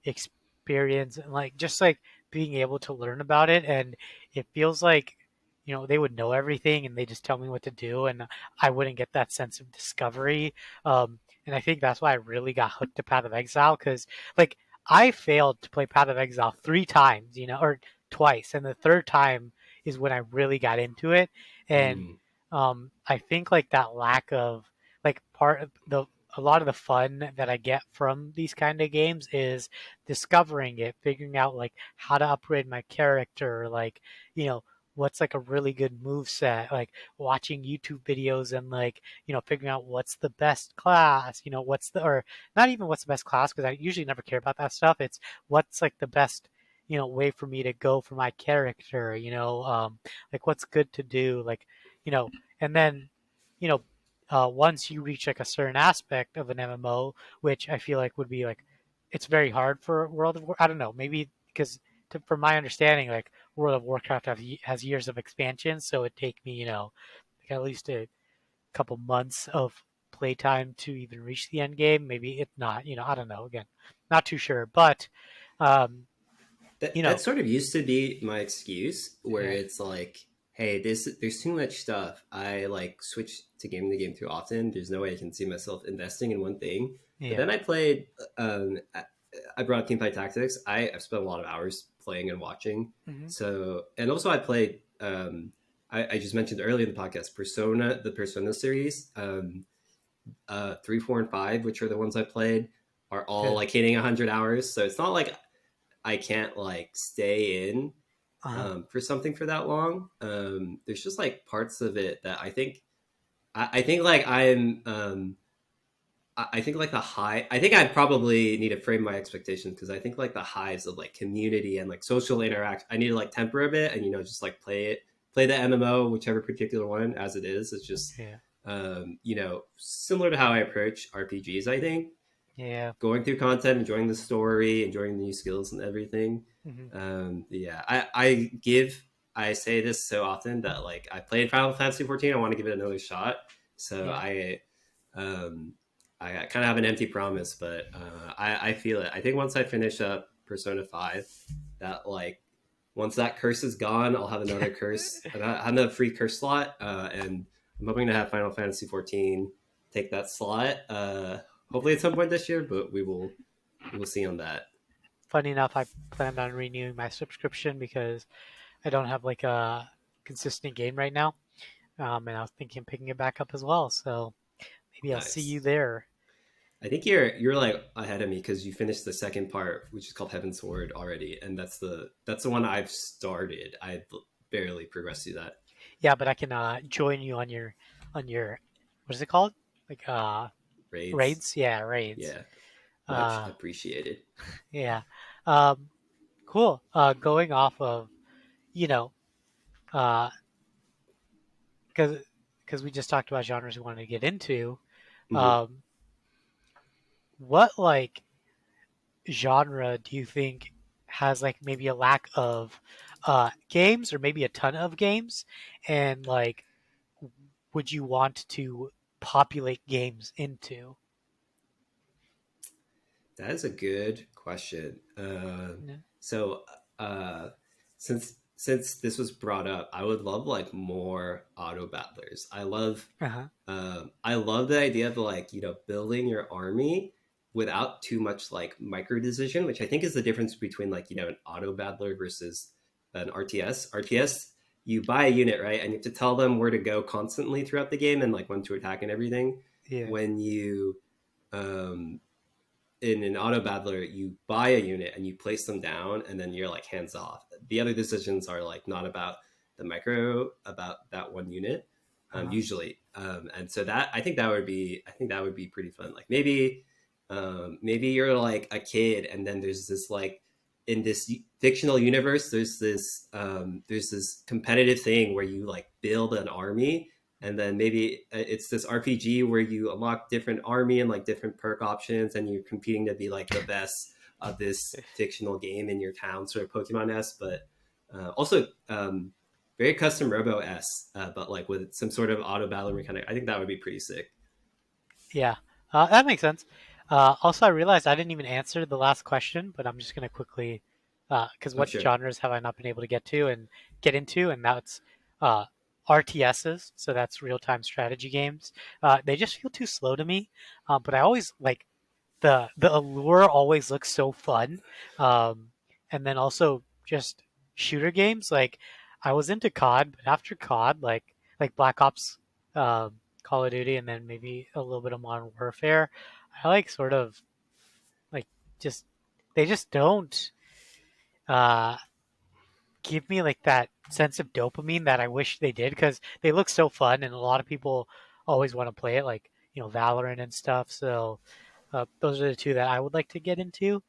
experience and like just like being able to learn about it. And it feels like they would know everything and they just tell me what to do, and I wouldn't get that sense of discovery. And I think that's why I really got hooked to Path of Exile, because like I failed to play Path of Exile 3 times, or twice, and the third time is when I really got into it. And Hmm. I think like that lack of like part of the a lot of the fun that I get from these kind of games is discovering it, figuring out like how to upgrade my character, like you know what's like a really good move set, like watching YouTube videos and like figuring out what's the best class, what's the or not even what's the best class, because I usually never care about that stuff. It's what's like the best way for me to go for my character, like what's good to do, like you know and then, you know, once you reach like a certain aspect of an MMO, which I feel like would be like, it's very hard for World of War. I don't know, maybe because from my understanding, like World of Warcraft has years of expansion, so it take me, like at least a couple months of playtime to even reach the end game. Maybe it's not, I don't know. Again, not too sure, but um, you That know, sort of used to be my excuse, where yeah, it's like, hey, this there's too much stuff. I like switch to game to game too often. There's no way I can see myself investing in one thing. But yeah, then I played. I brought Teamfight Tactics. I've spent a lot of hours playing and watching. hmm So, and also I played. I just mentioned earlier in the podcast, Persona, the Persona series, 3, 4, and 5, which are the ones I played, are all yeah, like hitting 100 hours. So it's not like I can't like stay in uh-huh, for something for that long. There's just like parts of it that I think like I think like the high. I think I probably need to frame my expectations, because I think like the highs of like community and like social interaction, I need to like temper a bit and just like play the MMO, whichever particular one as it is. It's just yeah, similar to how I approach RPGs. I think yeah. going through content, enjoying the story, enjoying the new skills and everything. hmm Yeah, I say this so often that like I played Final Fantasy 14. I want to give it another shot. So Yeah. um, I kind of have an empty promise, but I feel it. I think once I finish up Persona 5, that like once that curse is gone, I'll have another curse, another free curse slot, and I'm hoping to have Final Fantasy 14 take that slot. Hopefully at some point this year, but we will see on that. Funny enough, I planned on renewing my subscription because I don't have like a consistent game right now. And I was thinking of picking it back up as well. So maybe I'll see you Nice. there. I think you're like ahead of me because you finished the second part, which is called Heaven's Sword already, and that's the one I've started. I barely progressed through that. Yeah, but I can join you on your what is it called? Like Raids, raids? Yeah, raids. yeah, much Uh, appreciated. yeah. Um, cool. Going off of you know, uh, because we just talked about genres we wanted to get into. Mhm. Um, what like genre do you think has like maybe a lack of games or maybe a ton of games, and like would you want to populate games into? That is a good question. Yeah. So, uh, since this was brought up, I would love like more auto battlers. Uh-huh. I love the idea of like building your army without too much like micro decision, which I think is the difference between like an auto battler versus an RTS. RTS, you buy a unit, right, and you have to tell them where to go constantly throughout the game and like when to attack and everything. Yeah. When you um, in an auto battler, you buy a unit and you place them down, and then you're like hands off. The other decisions are like not about the micro, about that one unit, Uh-huh. usually. And so that I think that would be pretty fun. Like maybe you're like a kid, and then there's this like in this fictional universe, there's this competitive thing where you like build an army, and then maybe it's this RPG where you unlock different army and like different perk options, and you're competing to be like the best of this fictional game in your town, sort of Pokemon-esque, but also very custom Robo-esque, but like with some sort of auto battle mechanic. I think that would be pretty sick. Yeah, that makes sense. Also, I realized I didn't even answer the last question, but I'm just going to quickly, because Oh, what sure. genres have I not been able to get into, and that's uh, RTSs. So that's real-time strategy games. They just feel too slow to me. But I always like the allure always looks so fun. Um, and then also just shooter games. Like I was into COD, but after COD, like Black Ops, Call of Duty, and then maybe a little bit of Modern Warfare, I like sort of like just they just don't uh, give me like that sense of dopamine that I wish they did because they look so fun and a lot of people always want to play it, like Valorant and stuff. So those are the two that I would like to get into.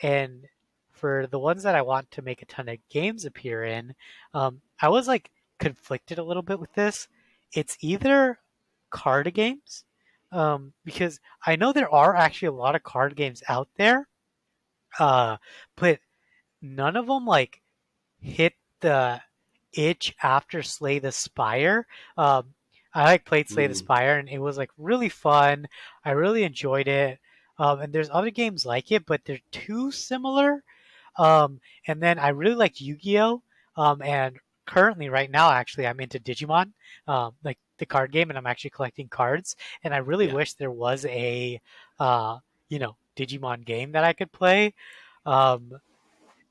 And for the ones that I want to make a ton of games appear in, I was like conflicted a little bit with this. It's either card games, because I know there are actually a lot of card games out there, uh, but none of them like hit the itch after Slay the Spire. Um, I like played Slay the Mm. Spire and it was like really fun. I really enjoyed it. And there's other games like it, but they're too similar. And then I really liked Yu-Gi-Oh! And currently, right now, actually, I'm into Digimon, like the card game, and I'm actually collecting cards. And I really Yeah. wish there was Digimon game that I could play. Um,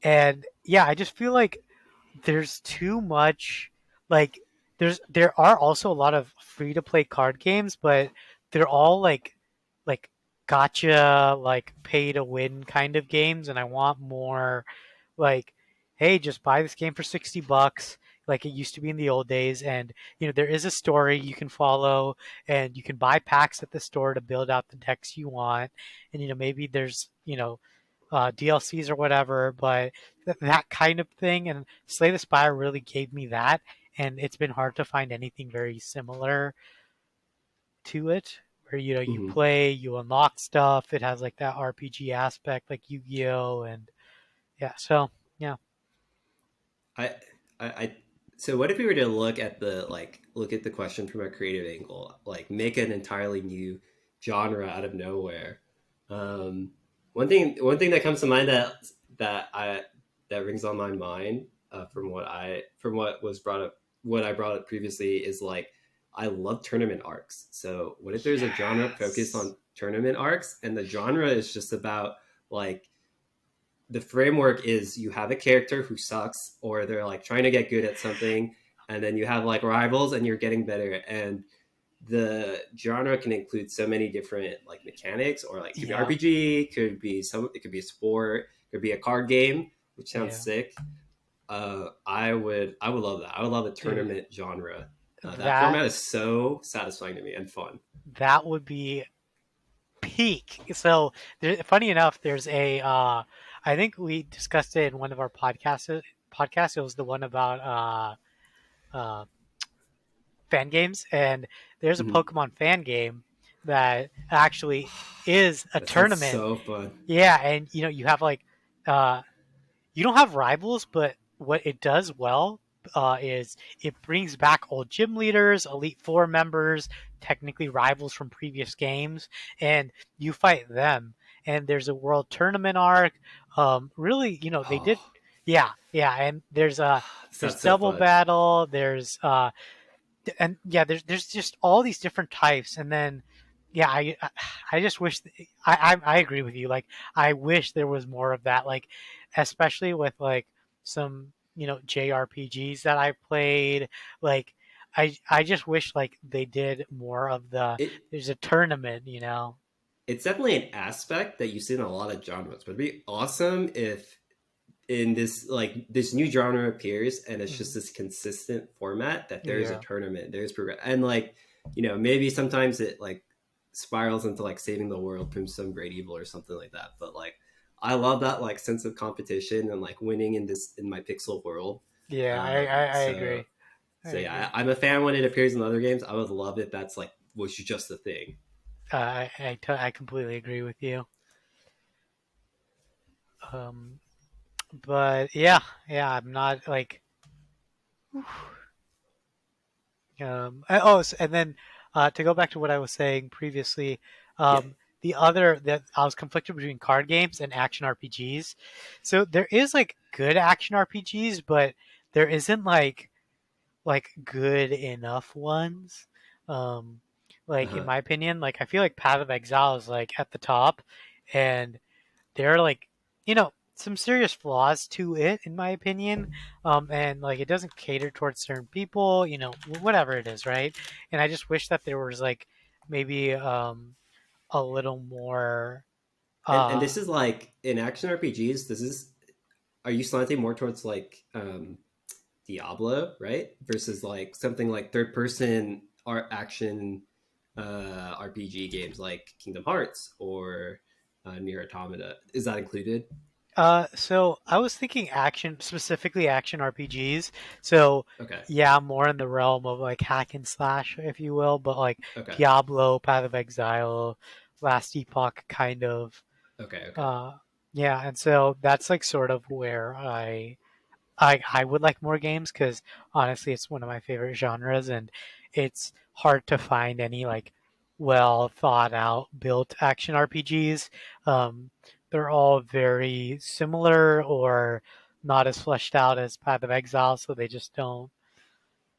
and yeah, I just feel like there's too much like there are also a lot of free to play card games, but they're all like gotcha, like pay to win kind of games, and I want more like, hey, just buy this game for $60 like it used to be in the old days, and there is a story you can follow, and you can buy packs at the store to build out the decks you want, and maybe there's DLCs or whatever, but that kind of thing. And Slay the Spire really gave me that, and it's been hard to find anything very similar to it. Where you Mhm. play, you unlock stuff. It has like that RPG aspect, like Yu-Gi-Oh, and yeah. So yeah, I, I, so what if we were to look at the question from a creative angle, like make an entirely new genre out of nowhere? Um, one thing that comes to mind that rings on my mind from what was brought up, what I brought up previously is like I love tournament arcs. So what if there's a genre focused yes, on tournament arcs, and the genre is just about like the framework is you have a character who sucks or they're like trying to get good at something, and then you have like rivals and you're getting better, and the genre can include so many different like mechanics, or like it could be yeah, RPG, it could be a sport, it could be a card game, which sounds yeah, sick. I would love that. I would love a dude, tournament genre. That that format is so satisfying to me and fun. that would be peak. So funny enough, there's I think we discussed it in one of our podcasts. It was the one about uh, fan games, and there's a Mhm. Pokemon fan game that actually is a That sounds tournament. so fun. Yeah, and you have like uh, you don't have rivals, but what it does well is it brings back old gym leaders, Elite Four members, technically rivals from previous games, and you fight them. And there's a world tournament arc. Really, they did. Oh, Yeah, yeah, and there's sounds so double fun. battle. And yeah, there's just all these different types, and then yeah, I just wish I agree with you. Like I wish there was more of that, like especially with like some JRPGs that I played. Like I just wish like they did more of the it there's a tournament. it's definitely an aspect that you see in a lot of genres. But it'd be awesome if in this new genre appears and it's just Mhm. this consistent format that there is a Yeah, tournament, there's progress, and like maybe sometimes it like spirals into like saving the world from some great evil or something like that. But like I love that like sense of competition and like winning in this in my pixel world. Yeah, Um, I so agree. I so yeah, agree. I'm a fan when it appears in other games. I would love it. That's like was just a thing. I completely agree with you. Um, but yeah, yeah, I'm not like and then to go back to what I was saying previously, Yeah. the other that I was conflicted between card games and action RPGs. So there is like good action RPGs, but there isn't like good enough ones. Um, like in Uh-huh. my opinion, like I feel like Path of Exile is like at the top, and there are like some serious flaws to it in my opinion, and like it doesn't cater towards certain people, whatever it is, right? And I just wish that there was like maybe a little more And uh this is like in action RPGs. This is are you slanting more towards like Diablo, right? Versus like something like third person art action RPG games like Kingdom Hearts or Nier Automata. Is that included? so I was thinking action, specifically action RPGs. So Okay. yeah, more in the realm of like hack and slash, if you will, but like Okay. Diablo, Path of Exile, Last Epoch kind of. Okay. Okay. Uh, yeah, and so that's like sort of where I would like more games because honestly, it's one of my favorite genres, and it's hard to find any like well thought out built action RPGs. Um, they're all very similar or not as fleshed out as Path of Exile, so they just don't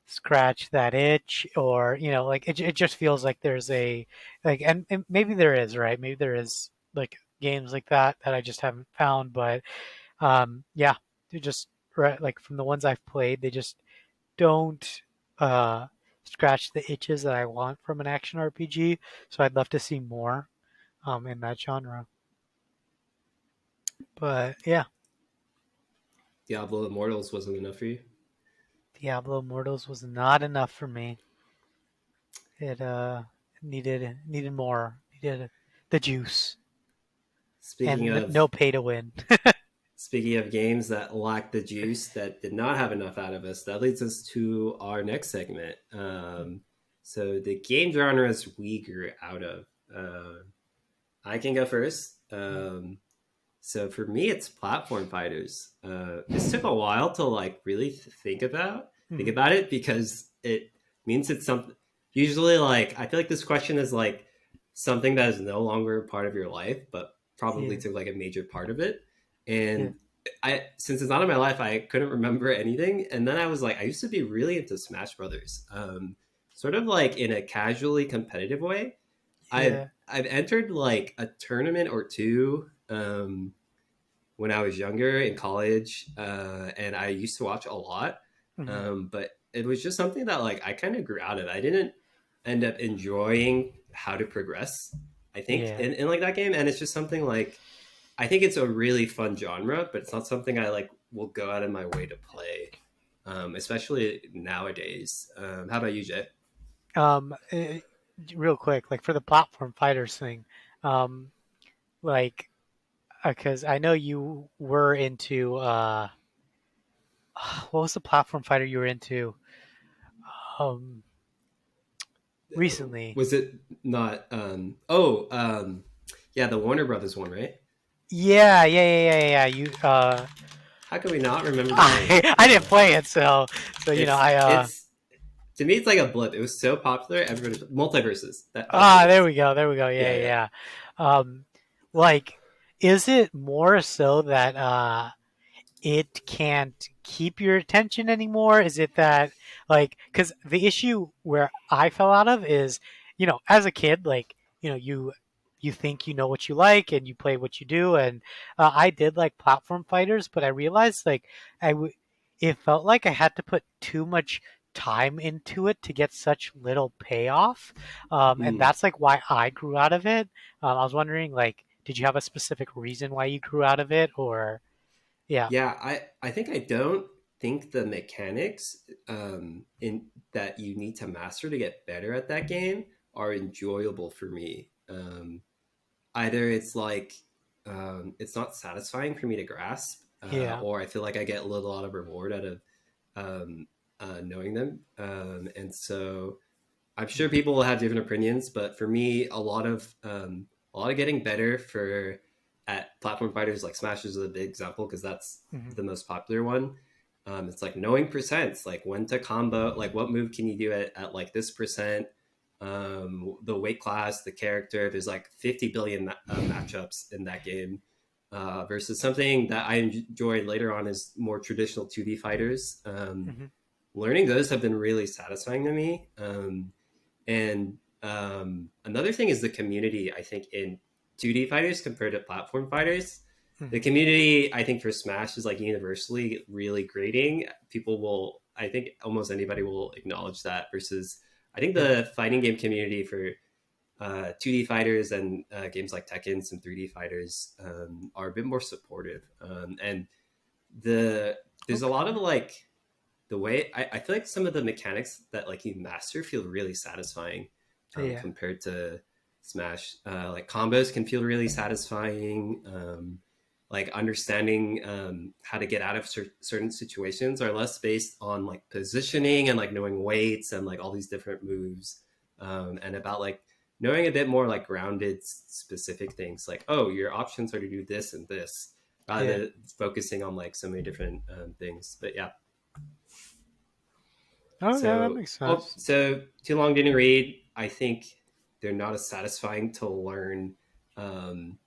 scratch that itch, or like it just feels like there's a like, and maybe there is, right? Maybe there is like games like that I just haven't found, but yeah, they just right, like from the ones I've played, they just don't uh, scratch the itches that I want from an action RPG. So I'd love to see more in that genre. But yeah, Diablo Immortals wasn't enough for you. Diablo Immortals was not enough for me. It needed more. Needed the juice Speaking and of no pay to win. speaking of games that lack the juice, that did not have enough out of us, that leads us to our next segment. So the game genres we grew out of. I can go first. So for me, it's platform fighters. This took a while to like really think Mhm. about it because it means it's something. Usually, like I feel like this question is like something that is no longer part of your life, but probably Yeah, took like a major part of it. yeah, And I, since it's not in my life, I couldn't remember anything. And then I was like, I used to be really into Smash Brothers, sort of like in a casually competitive way. yeah. I've entered like a tournament or two. When I was younger in college, and I used to watch a lot. Mhm. But it was just something that like I kind of grew out of. I didn't end up enjoying how to progress. I think Yeah. in like that game, and it's just something like I think it's a really fun genre, but it's not something I like will go out of my way to play, especially nowadays. How about you, Jay? Eh, real quick, like for the platform fighters thing, um, like because I know you were into what was the platform fighter you were into um recently? Was it not? Yeah, the Warner Brothers one, right? Yeah, yeah, yeah, yeah, yeah. You How can we not remember the name? I didn't play it, so It's to me, it's like a blip. It was so popular. Everybody multiverses. That's what it there is. we go, there we go. Yeah, Yeah, yeah. yeah. Yeah. Like, is it more so that it can't keep your attention anymore? Is it that like because the issue where I fell out of is as a kid, like you think you know what you like and you play what you do, and I did like platform fighters, but I realized like it felt like I had to put too much time into it to get such little payoff, and Hmm. that's like why I grew out of it. I was wondering, like, did you have a specific reason why you grew out of it, or yeah? Yeah, I think I don't think the mechanics in that you need to master to get better at that game are enjoyable for me. Either it's like it's not satisfying for me to grasp, Yeah. or I feel like I get a lot of reward out of um, knowing them. And so I'm sure Mm-hmm. people will have different opinions, but for me, a lot of getting better for at platform fighters like Smash is a big example because that's Mm-hmm. the most popular one. It's like knowing percents, like when to combo, like what move can you do at like this percent, the weight class, the character. There's like 50 billion matchups in that game. Versus something that I enjoy later on is more traditional 2D fighters. Mm-hmm. Learning those have been really satisfying to me. And another thing is the community, I think, in 2D fighters compared to platform fighters. The Mm-hmm. community, I think, for Smash is like universally really grading. People will, I think, almost anybody will acknowledge that. Versus, I think Yep. the fighting game community for 2D fighters and games like Tekken, some 3D fighters are a bit more supportive. And there's a lot of Okay. like the way I feel like some of the mechanics that like you master feel really satisfying Yeah. compared to Smash. Like combos can feel really satisfying. Like understanding how to get out of certain situations are less based on like positioning and like knowing weights and like all these different moves, and about like knowing a bit more like grounded specific things like, oh, your options are to do this and this, rather Yeah. than focusing on like so many different things. But yeah. Oh yeah, that So, makes oh, sense. so too long didn't read. I think they're not as satisfying to learn um,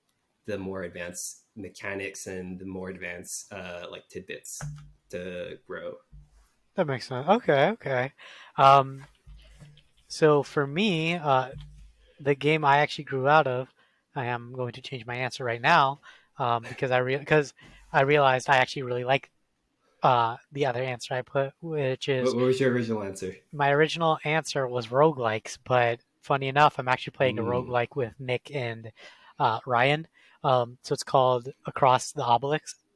the more advanced mechanics and the more advanced like tidbits to grow. That makes sense. Okay. Okay. Um, so for me, the game I actually grew out of, I am going to change my answer right now, because because I realized I actually really like the other answer I put, which is What was your original answer? my original answer was roguelikes, but funny enough, I'm actually playing a Mm, roguelike with Nick and Ryan. So it's called Across the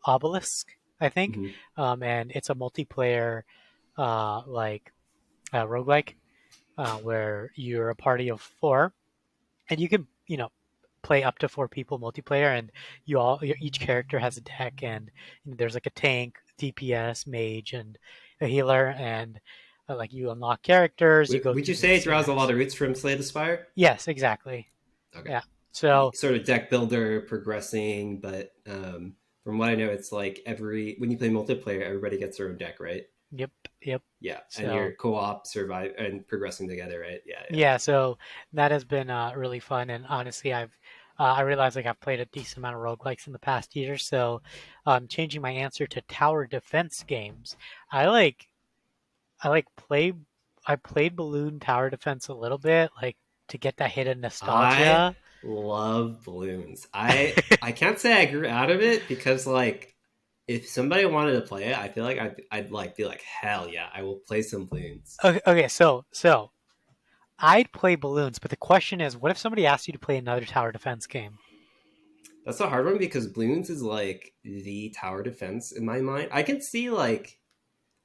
Obelisk, I think, mm-hmm. and it's a multiplayer like roguelike where you're a party of four, and you can play up to four people multiplayer, and each character has a deck, and there's like a tank, DPS, mage, and a healer, and like you unlock characters, you go Would through you the say it draws a lot cinematics. of roots from Slay the Spire? Yes, exactly. Okay, Yeah. So sort of deck builder, progressing, but from what I know, it's like every when you play multiplayer, everybody gets their own deck, right? yep, yep. Yeah, and So you're co-op survive and progressing together, right? Yeah, yeah. yeah, so that has been really fun, and honestly, I realize like I've played a decent amount of roguelikes in the past year, so changing my answer to tower defense games. I like I like play I played Balloon Tower Defense a little bit, like to get that hit of I nostalgia. love balloons. I can't say I grew out of it because like if somebody wanted to play it, I feel like I'd like be like hell yeah, I will play some balloons. Okay, okay, so I'd play balloons, but the question is, what if somebody asked you to play another tower defense game? That's a hard one because balloons is like the tower defense in my mind. I can see like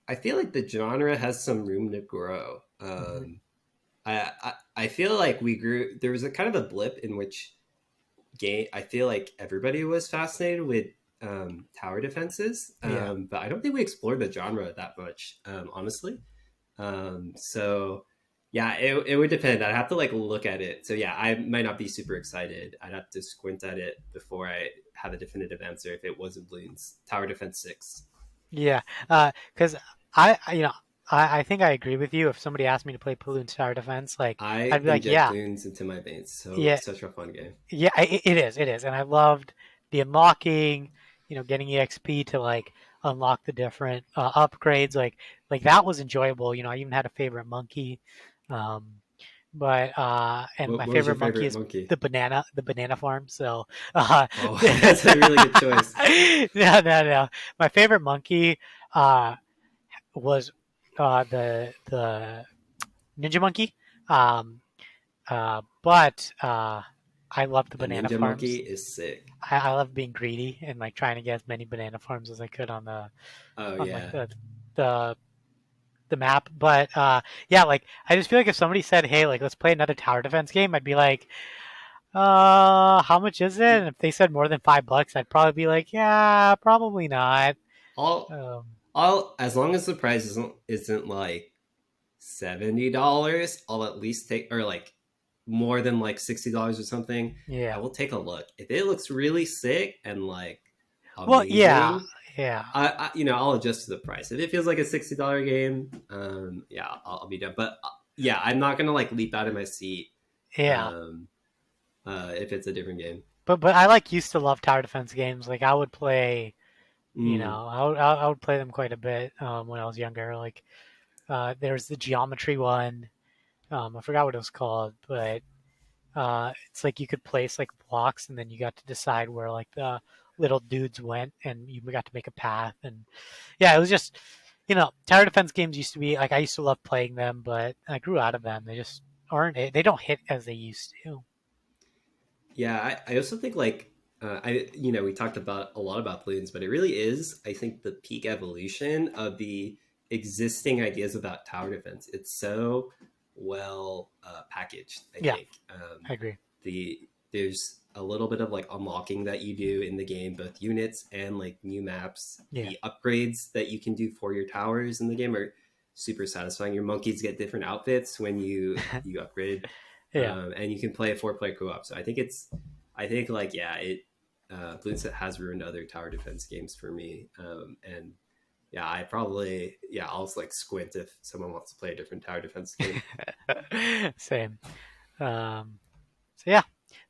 I feel like the genre has some room to grow. Hmm. I feel like we grew. There was a kind of a blip in which game. I feel like everybody was fascinated with tower defenses, Yeah, but I don't think we explored the genre that much, honestly. So yeah, it would depend. I'd have to like look at it. So yeah, I might not be super excited. I'd have to squint at it before I have a definitive answer if it wasn't Bloons Tower Defense 6. yeah, because I think I agree with you. If somebody asked me to play Balloon Tower Defense, like I I'd be like, inject yeah, Bloons into my veins. So yeah, such a fun game. yeah, it is, and I loved the unlocking, getting EXP to like unlock the different upgrades, like that was enjoyable. I even had a favorite monkey, um, but and my What was your favorite monkey favorite is monkey? the banana farm. So, Oh, no, that's a really good choice. no, my favorite monkey uh was the ninja monkey. Um, but I love the A banana ninja monkey farms. is sick. I love being greedy and like trying to get as many banana farms as I could on the Oh on like yeah. the the map. But yeah, like I just feel like if somebody said, "Hey, like let's play another tower defense game," I'd be like, How much is it? And if they said more than $5, I'd probably be like, yeah, probably not. I'll Um, I'll as long as the price isn't like $70, I'll at least take or like more than like $60 or something. I yeah. will take a look. If it looks really sick and like Well, yeah, amazing, yeah, I'll adjust to the price. If it feels like a $60 game, yeah, I'll be done. But yeah, I'm not gonna like leap out of my seat yeah. um, if it's a different game. But I like used to love tower defense games. Like I would play, Mm. I would play them quite a bit when I was younger. Like there's the geometry one. I forgot what it was called, but it's like you could place like blocks, and then you got to decide where like the little dudes went, and you got to make a path. And yeah, it was just tower defense games used to be like I used to love playing them, but I grew out of them. They just aren't. They don't hit as they used to. Yeah, I also think like we talked about a lot about balloons, but it really is I think the peak evolution of the existing ideas about tower defense. It's so well packaged. I Yeah, think I agree. there's a little bit of like unlocking that you do in the game, both units and like new maps. Yeah, The upgrades that you can do for your towers in the game are super satisfying. Your monkeys get different outfits when you upgrade yeah. and you can play a 4 player co-op. So I think like yeah, it Bloons has ruined other tower defense games for me, and yeah, I'll like squint if someone wants to play a different tower defense game. Same. Um, so yeah,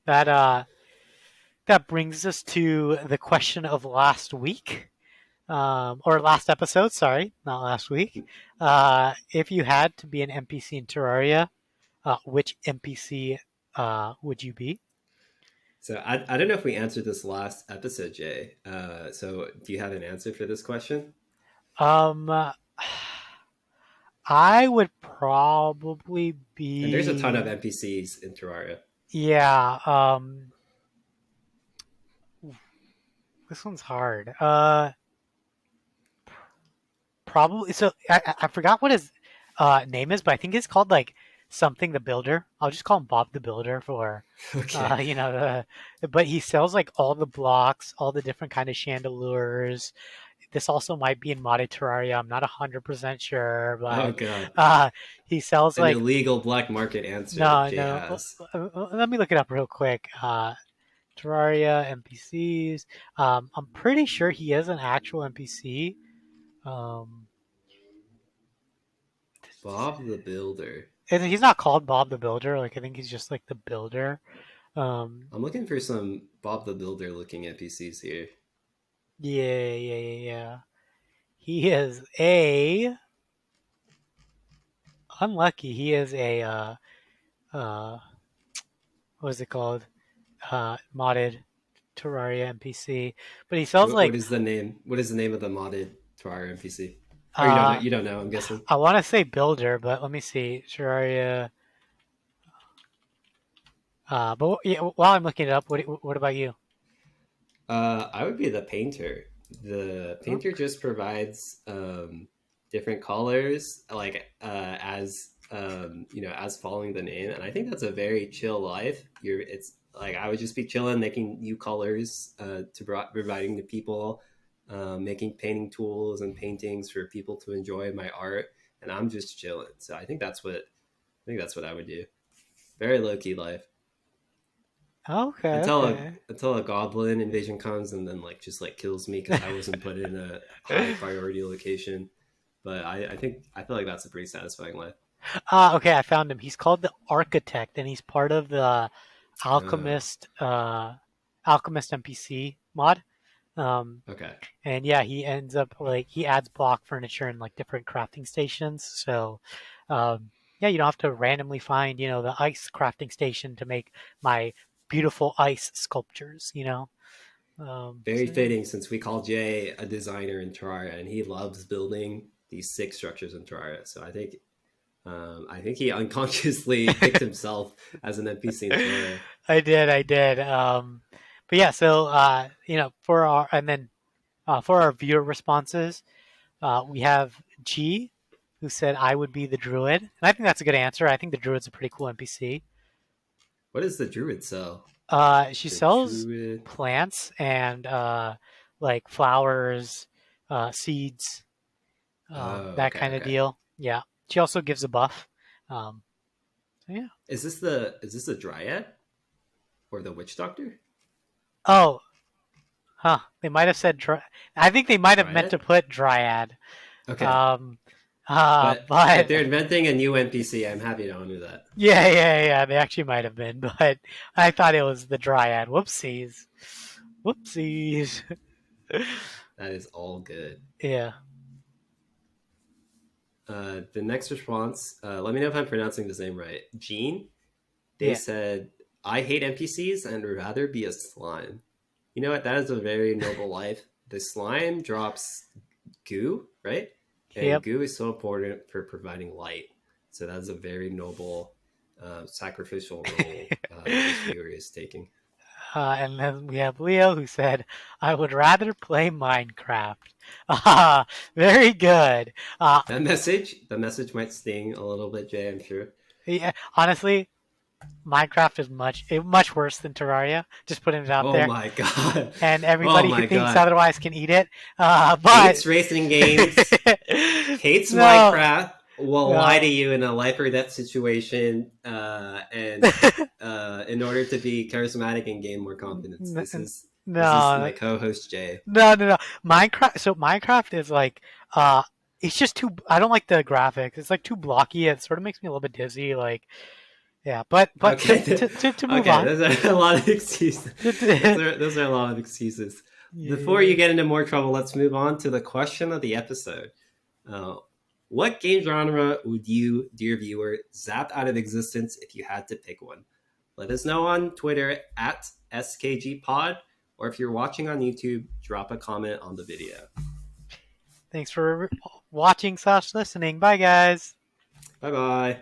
that that brings us to the question of last week, or last episode. Sorry, not last week. If you had to be an NPC in Terraria, which NPC would you be? So I don't know if we answered this last episode, Jay. So do you have an answer for this question? Um, I would probably And there's a ton of be. NPCs in Terraria. Yeah. This one's hard. Probably. So I forgot what his name is, but I think it's called like something the Builder. I'll just call him Bob the Builder for, Okay. but he sells like all the blocks, all the different kind of chandeliers. This also might be in modded Terraria. I'm not 100% sure, Oh but god, uh, he sells an like illegal black market answer that no, Jay no. has. Let me look it up real quick. Terraria NPCs. I'm pretty sure he is an actual NPC. Um, Bob the Builder. and he's not called Bob the Builder. Like I think he's just like the builder. Um, I'm looking for some Bob the Builder looking NPCs here. yeah, yeah, yeah, yeah. He is a unlucky. He is a uh, what is it called? Modded Terraria NPC. But he sells What like is the name? What is the name of the modded Terraria NPC? Or you don't know? uh, You don't know? I'm guessing. I want to say builder, but let me see Terraria. But yeah, while I'm looking it up, what about you? I would be the painter. The Oh, painter just provides different colors, like as following the name, and I think that's a very chill life. It's like I would just be chilling, making new colors providing to people, making painting tools and paintings for people to enjoy my art, and I'm just chilling. So I think that's what I would do. Very low key life okay, until a okay. until a goblin invasion comes and then like just like kills me because I wasn't put in a high priority location. But I feel like that's a pretty satisfying life. Okay, I found him. He's called the Architect, and he's part of the Uh, Alchemist Alchemist NPC mod. Um, okay, and yeah, he ends up like he adds block furniture and like different crafting stations. So, yeah, you don't have to randomly find the ice crafting station to make my beautiful ice sculptures. very So yeah. fitting since we call Jay a designer in Terraria and he loves building these six structures in Terraria. So I think he unconsciously picked himself as an NPC in Terraria. I did. But yeah, so for our and then for our viewer responses, we have G, who said I would be the druid, and I think that's a good answer. I think the druid's a pretty cool NPC. What does the druid sell? She The sells druid. plants and like flowers, seeds, Oh, that okay, kind of okay. deal. Yeah. She also gives a buff. Um, so yeah. Is this the dryad or the witch doctor? Oh, huh. They might have said I think they might have meant to Dryad. put dryad. Okay, Um, but if but they're inventing a new NPC, I'm happy to honor that. yeah. They actually might have been, but I thought it was the dryad. Whoopsies. Whoopsies. That is all good. Yeah. The next response. Let me know if I'm pronouncing this name right. Gene. They Yeah. said, "I hate NPCs and would rather be a slime." You know what? That is a very noble life. The slime drops goo, right? And Yep. goo is so important for providing light. So that's a very noble, sacrificial role this viewer is taking. And then we have Leo who said, I would rather play Minecraft. Ah, very good. Uh, The message might sting a little bit, Jay. I'm sure. yeah, honestly, Minecraft is much worse than Terraria. Just putting it out Oh there. my god. And Oh everybody who my thinks god. otherwise can eat it. But Hates racing games. Hates no, Minecraft. Will lie to no, you in a life or death situation, and in order to be charismatic and gain more confidence. This is my no, co-host Jay. no. Minecraft. So Minecraft is like, it's just too. I don't like the graphics. It's like too blocky. It sort of makes me a little bit dizzy. Like, yeah. But Okay, to move okay, on. those are a lot of excuses. those Yeah, are those are a lot of excuses. Before you yeah. get into more trouble, let's move on to the question of the episode. Uh, what game genre would you, dear viewer, zap out of existence if you had to pick one? Let us know on Twitter at SKGPod, or if you're watching on YouTube, drop a comment on the video. Thanks for watching/listening. Bye, guys. Bye bye.